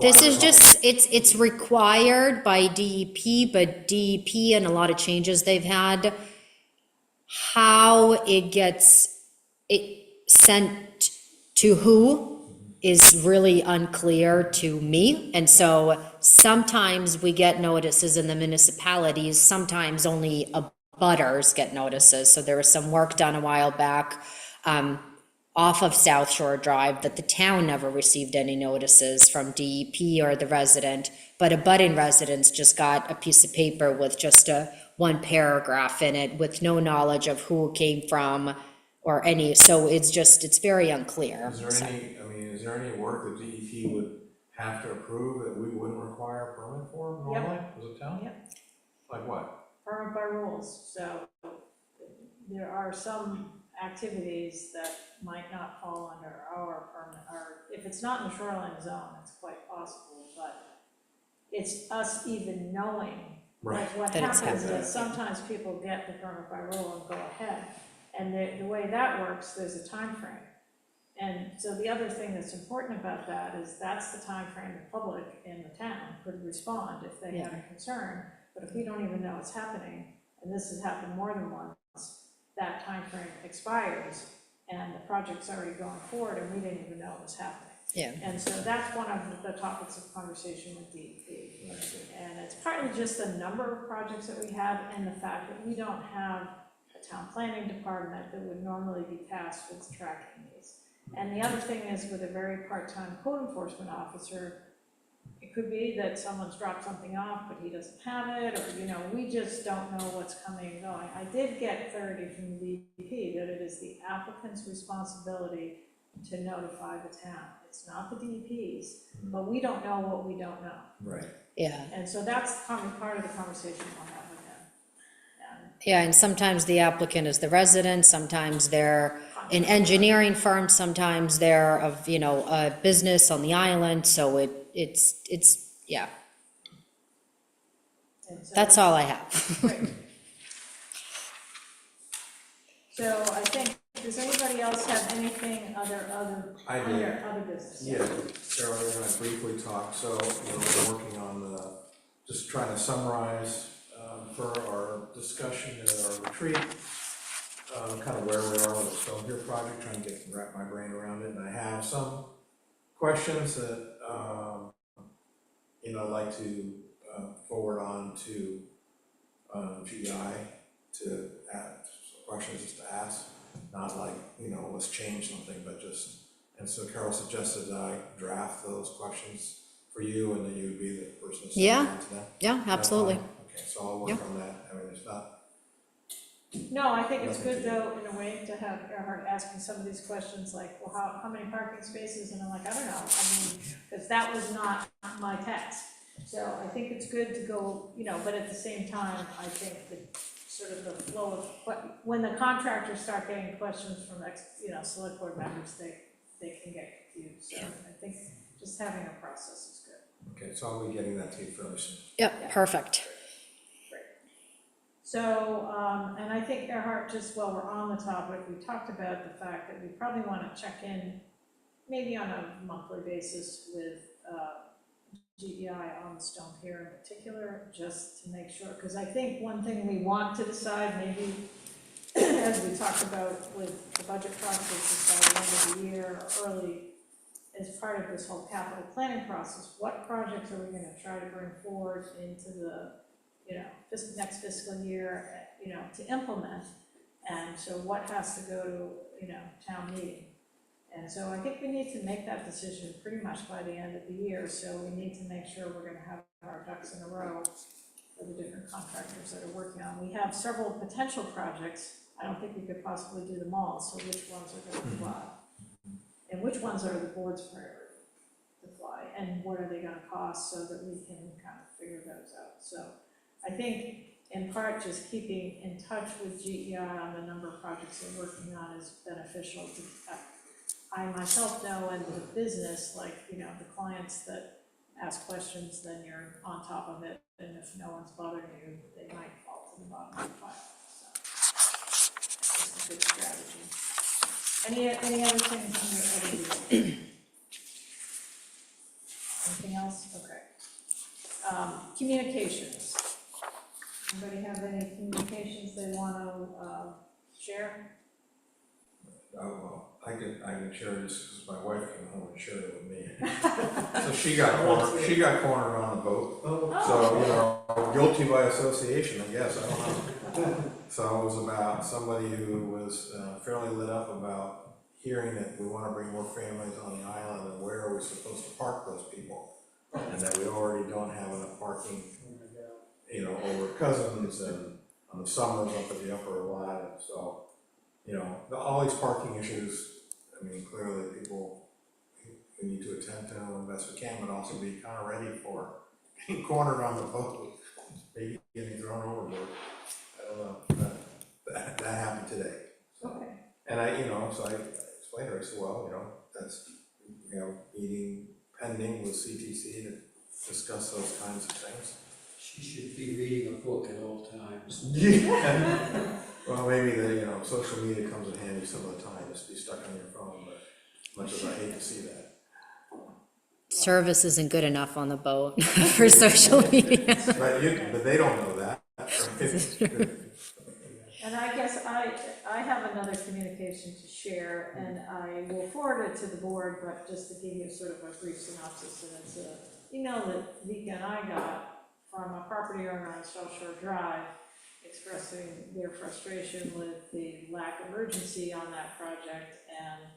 This is just, it's required by DEP, but DEP and a lot of changes they've had, how it gets sent to who is really unclear to me. And so sometimes we get notices in the municipalities, sometimes only abutters get notices. So there was some work done a while back off of South Shore Drive that the town never received any notices from DEP or the resident, but abutting residents just got a piece of paper with just one paragraph in it with no knowledge of who it came from or any, so it's very unclear. Is there any work that DEP would have to approve that we wouldn't require a permit for normally as a town? Yep. Like what? Permit by rules, so there are some activities that might not fall under our permit, or if it's not in the shoreline zone, it's quite possible, but it's us even knowing. Right. Like what That it's happens happening. is sometimes people get the permit by rule and go ahead, And the way that works, there's a time frame. And so the other thing that's important about that is that's the time frame the public in the town could respond if they had a concern. But if we don't even know it's happening, and this has happened more than once, that time frame expires and the project's already going forward and we didn't even know it was happening. Yeah. And so that's one of the topics of conversation with DEP. And it's partly just the number of projects that we have and the fact that we don't have a town planning department that would normally be tasked with tracking these. And the other thing is with a very part-time code enforcement officer, it could be that someone's dropped something off, but he doesn't have it, or, you know, we just don't know what's coming and going. I did get clarity from the DEP that it is the applicant's responsibility to notify the town. It's not the DEP's, but we don't know what we don't know. Right. Yeah. And so that's part of the conversation we'll have with him. And Yeah, and sometimes the applicant is the resident, sometimes they're an engineering firm, sometimes they're of, you know, a business on the island, so it's, yeah, and so- that's all I have. Great. So I think, does anybody else have anything other I did. other business? Yeah, Carol and I briefly talked, so, you know, we're working on just trying to summarize for our discussion at our retreat, kind of where we are with the Stone Pier project, trying to wrap my brain around it, and I have some questions that, you know, I'd like to forward on to GI to add questions just to ask, not like, you know, let's change something, but just, and so Carol suggested that I draft those questions for you and then you would be the person to send Yeah. them to them. Yeah, Is that absolutely. fine? Okay, so I'll work on that. I mean, it's not, No, I think it's good though, in a way, to have Earhart asking some of these questions like, well, how many parking spaces? And I'm like, I don't know, I mean, because that was not my task. So I think it's good to go, you know, but at the same time, I think that sort of the flow of, when the contractors start getting questions from select board members, they can get confused. So I think just having a process is good. okay, so I'll be getting that to you fairly soon. Yep, perfect. So, and I think Earhart, just while we're on the topic, we talked about the fact that we probably want to check in maybe on a monthly basis with GEI on the Stone Pier in particular, just to make sure, because I think one thing we want to decide, maybe as we talked about with the budget process by the end of the year or early, as part of this whole capital planning process, what projects are we going to try to bring forward into the next fiscal year, to implement, and so what has to go to, town meeting. And so I think we need to make that decision pretty much by the end of the year, so we need to make sure we're gonna have our ducks in a row for the different contractors that are working on. We have several potential projects, I don't think we could possibly do them all, so which ones are gonna fly? And which ones are the board's priority to fly, and what are they gonna cost, so that we can kind of figure those out. So I think, in part, just keeping in touch with GEI on the number of projects they're working on is beneficial to, I myself know, and the business, like, the clients that ask questions, then you're on top of it, and if no one's bothering you, they might fall to the bottom of the pile, so. It's a good strategy. Any other things on your other deal? Anything else? Okay. Communications. Anybody have any communications they want to share? Well, I can share this because my wife came home and shared it with me. So she got cornered on the boat. So, you know, guilty by association, I guess, I don't know. So it was about somebody who was fairly lit up about hearing that we want to bring more families on the island, and where are we supposed to park those people? And that we already don't have enough parking, over Cousins and on the summers up at the upper lot, and so, all these parking issues, I mean, clearly people, we need to attend to them as we can, but also be kind of ready for being cornered on the boat, maybe getting thrown overboard. I don't know, that happened today. Okay. And I explained to her, I said, well, that's, meeting pending with CTC to discuss those kinds of things. She should be reading a book at all times. Yeah. Well, maybe social media comes in handy some of the time, just be stuck on your phone, but much as I hate to see that. Service isn't good enough on the boat for social media. But they don't know that. Right? And I guess I have another communication to share, and I will forward it to the board, but just to give you sort of a brief synopsis, and it's an email that Vika and I got from a property owner on South Shore Drive expressing their frustration with the lack of urgency on that project, and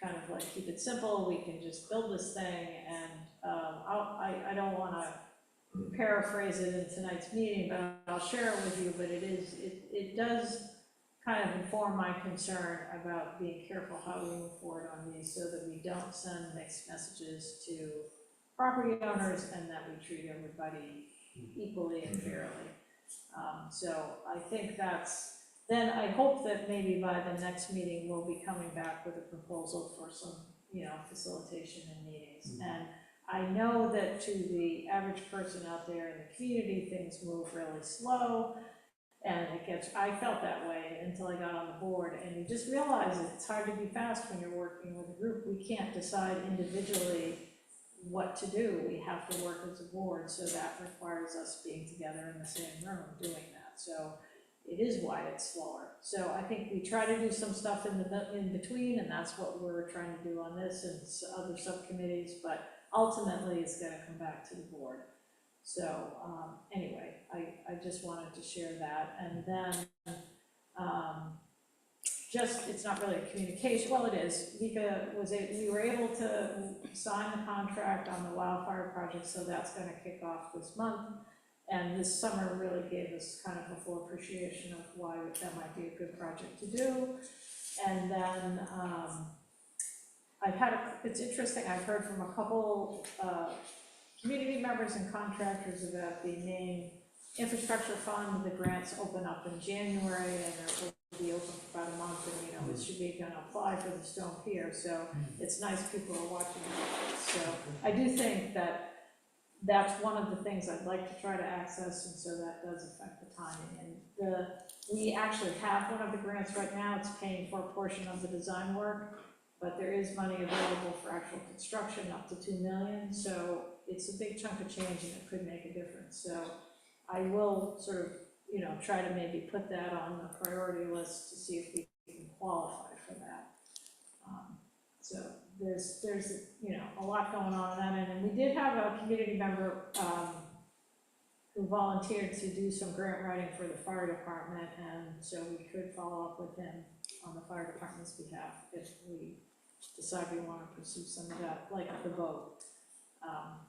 kind of like, keep it simple, we can just build this thing, and I don't wanna paraphrase it in tonight's meeting, but I'll share it with you, but it does kind of inform my concern about being careful how we move forward on these, so that we don't send mixed messages to property owners, and that we treat everybody equally and fairly. So I think then I hope that maybe by the next meeting, we'll be coming back with a proposal for some, facilitation in meetings. And I know that to the average person out there in the community, things move really slow, and I felt that way until I got on the board, and you just realize it's hard to be fast when you're working with a group. We can't decide individually what to do, we have to work as a board, so that requires us being together in the same room doing that. So it is why it's slower. So I think we try to do some stuff in between, and that's what we're trying to do on this and other subcommittees, but ultimately it's gonna come back to the board. So anyway, I just wanted to share that. And then it's not really a communication, well, it is. Vika we were able to sign the contract on the wildfire project, so that's gonna kick off this month. And this summer really gave us kind of a full appreciation of why that might be a good project to do. And then it's interesting, I've heard from a couple community members and contractors about the main infrastructure fund. The grants open up in January, and it will be open for about a month, and it should be gonna apply for the Stone Pier. So it's nice people are watching it. So I do think that's one of the things I'd like to try to access, and so that does affect the timing. And we actually have one of the grants right now. It's paying for a portion of the design work, but there is money available for actual construction up to $2 million. So it's a big chunk of change, and it could make a difference. So I will sort of, try to maybe put that on the priority list to see if we can qualify for that. So there's a lot going on that end. And we did have a community member who volunteered to do some grant writing for the fire department, and so we could follow up with him on the fire department's behalf if we decide we want to pursue some of that, like the boat.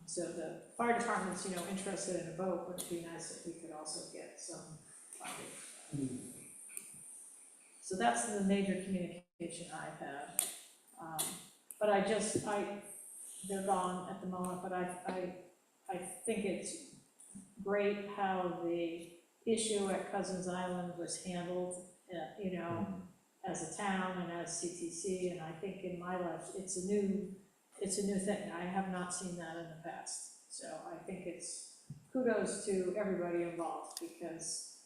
So the fire department's, interested in a boat, but it'd be nice if we could also get some funding. So that's the major communication I've had. But they're gone at the moment, but I think it's great how the issue at Cousins Island was handled, as a town and as CTC, and I think in my life, it's a new thing. I have not seen that in the past. So I think it's kudos to everybody involved, because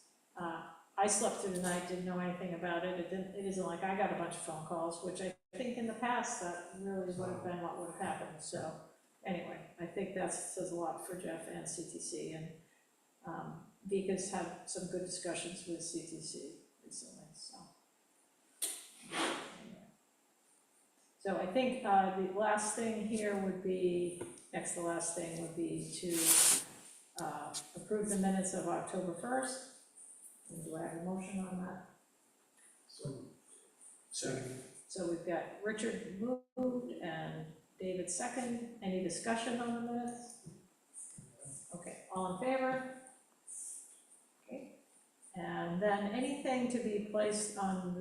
I slept through the night, didn't know anything about it. It isn't like I got a bunch of phone calls, which I think in the past that really would have been what would have happened. So anyway, I think that says a lot for Jeff and CTC, and Vika's had some good discussions with CTC recently. So anyway. So I think the last thing here would be, to approve the minutes of October 1st. And do I have a motion on that? Second. So we've got Richard moved and David second. Any discussion on the minutes? Okay, all in favor? Okay. And then anything to be placed on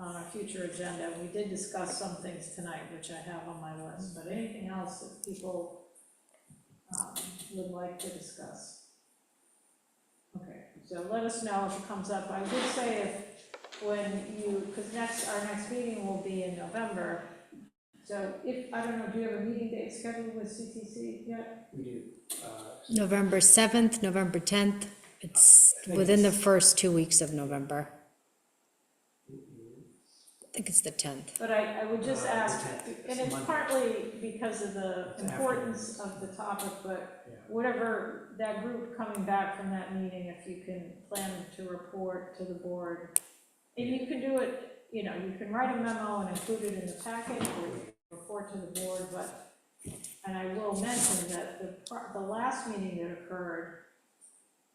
a future agenda? We did discuss some things tonight, which I have on my list, but anything else that people would like to discuss? Okay, so let us know if it comes up. I would say because our next meeting will be in November. So I don't know, do you have a meeting date scheduled with CTC yet? We do. November 7th, November 10th. It's within the first 2 weeks of November. I think it's the 10th. But I would just The ask, 10th, and it's it's Monday. partly because of the It's after. importance of the topic, but Yeah. whatever, that group coming back from that meeting, if you can plan to report to the board, and you can do it, you know, you can write a memo and include it in the packet, or you can report to the board, but, and I will mention that the last meeting that occurred,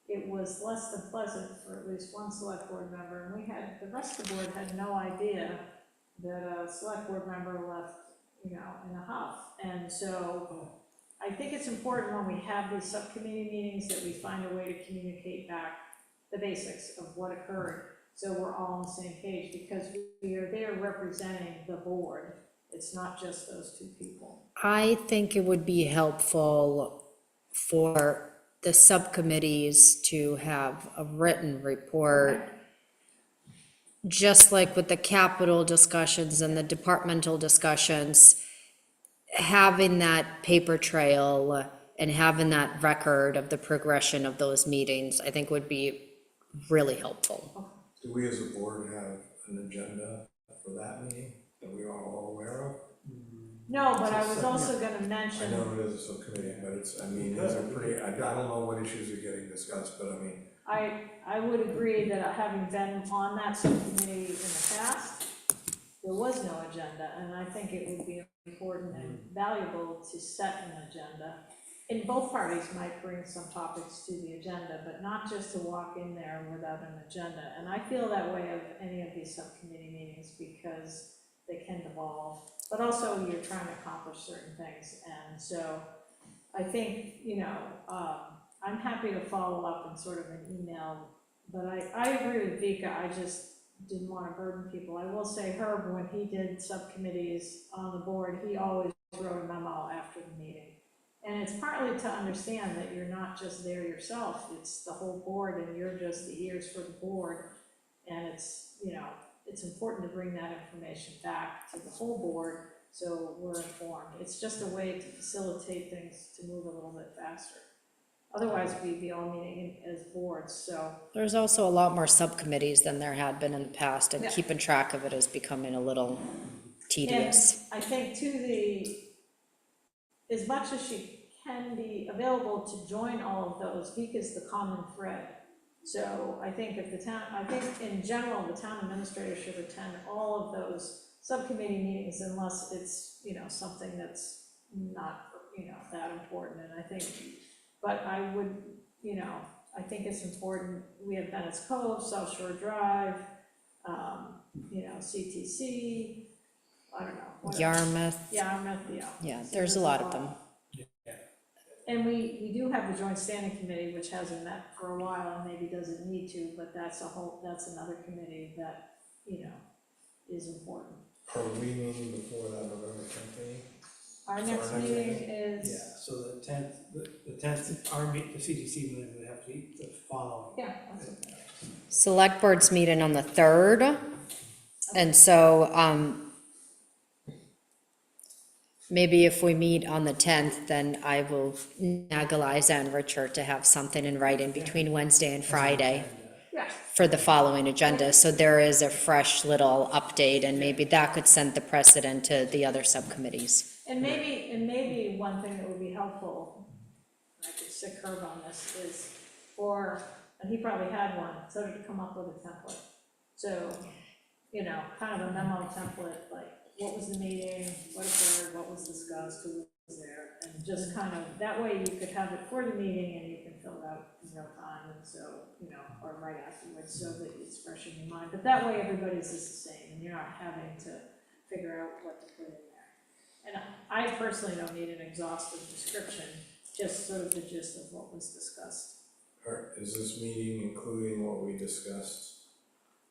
it was less than pleasant for at least one select board member, and the rest of the board had no idea that a select board member left, you know, in a huff. And so I think it's important when we have these subcommittee meetings that we find a way to communicate back the basics of what occurred, so we're all on the same page, because we are there representing the board. It's not just those two people. I think it would be helpful for the subcommittees to have a written report, just like with the capital discussions and the departmental discussions, having that paper trail and having that record of the progression of those meetings, I think would be really helpful. Do we as a board have an agenda for that meeting that we are all aware of? No, but I was also gonna I mention. know it is a subcommittee, but it's, I mean, these are pretty, I don't know what issues are getting discussed, but I mean, I would agree that having been on that subcommittee in the past, there was no agenda, and I think it would be important and valuable to set an agenda. And both parties might bring some topics to the agenda, but not just to walk in there without an agenda. And I feel that way of any of these subcommittee meetings, because they can devolve, but also you're trying to accomplish certain things. And so I think, you know, I'm happy to follow up in sort of an email, but I agree with Vika, I just didn't want to burden people. I will say Herb, when he did subcommittees on the board, he always wrote a memo after the meeting. And it's partly to understand that you're not just there yourself, it's the whole board, and you're just the ears for the board. And it's, you know, it's important to bring that information back to the whole board so we're informed. It's just a way to facilitate things to move a little bit faster. Otherwise, we'd be all meeting as boards, so. There's also a lot more subcommittees than there had been in the past, and Yeah. keeping track of it is becoming a little tedious. And I think as much as she can be available to join all of those, Vika's the common thread. So I think in general, the town administrator should attend all of those subcommittee meetings unless it's, you know, something that's not, you know, that important. And I think, but I would, you know, I think it's important, we have Bennett's Cove, South Shore Drive, you know, CTC, I don't know. what else? Yarmouth, Yarmouth, yeah. yeah, So there's a lot of them. And we do have the joint standing committee, which hasn't met for a while and maybe doesn't need to, but that's another committee that, you know, is important. are we meeting before that November 10th meeting? Our So next our next meeting meeting? is, Yeah, so the 10th, the CTC meeting would have to be the following. yeah, that's okay. Select board's meeting on the 3rd, and so, maybe if we meet on the 10th, then I will naggle Isa and Richard to have something in writing between Wednesday and Friday Yeah, for the following agenda, so there is a fresh little update, and maybe that could send the precedent to the other subcommittees. and maybe one thing that would be helpful, and I could sick Herb on this, is and he probably had one, so to come up with a template. So, you know, kind of a memo template, like, what was the meeting, what occurred, what was discussed, who was there, and just kind of, that way you could have it for the meeting and you can fill it out in real time, and so, you know, or right afterwards, so that it's fresh in your mind, but that way everybody's just the same, and you're not having to figure out what to put in there. And I personally don't need an exhaustive description, just sort of the gist of what was discussed. Is this meeting including what we discussed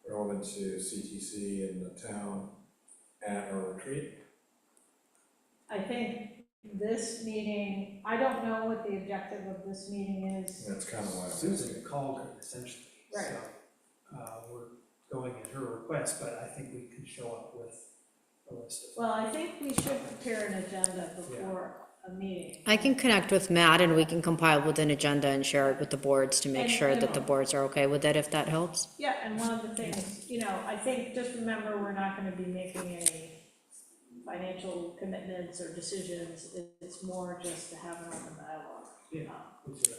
relevant to CTC and the town at our retreat? I think this meeting, I don't know what the objective of this meeting is. That's kind of why I was Susan asking. called her essentially, Right. so, we're going at her request, but I think we can show up with a list of. Well, I think we should prepare an agenda before, a meeting. I can connect with Matt and we can compile with an agenda and share it with the boards to make sure that the boards are okay with it, if that helps. Yeah, and one of the things, I think, just remember, we're not gonna be making any financial commitments or decisions. It's more just to have an open dialogue. Yeah.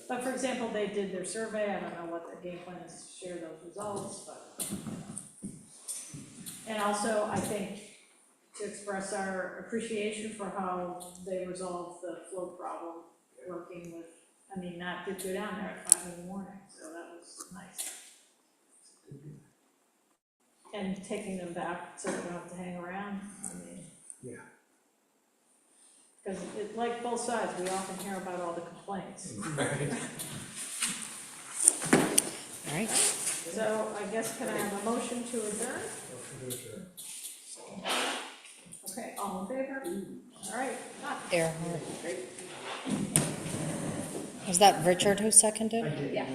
But for example, they did their survey, I don't know what their game plan is to share those results, but. And also, I think, to express our appreciation for how they resolved the flow problem, working with, Matt did go down there at 5 in the morning, so that was nice. And taking them back so they don't have to hang around, Yeah. because like both sides, we often hear about all the complaints. All right. So I guess, can I have a motion to adjourn? Okay, all in favor? All right, done. Earhart. Was that Richard who seconded? I did. Yeah.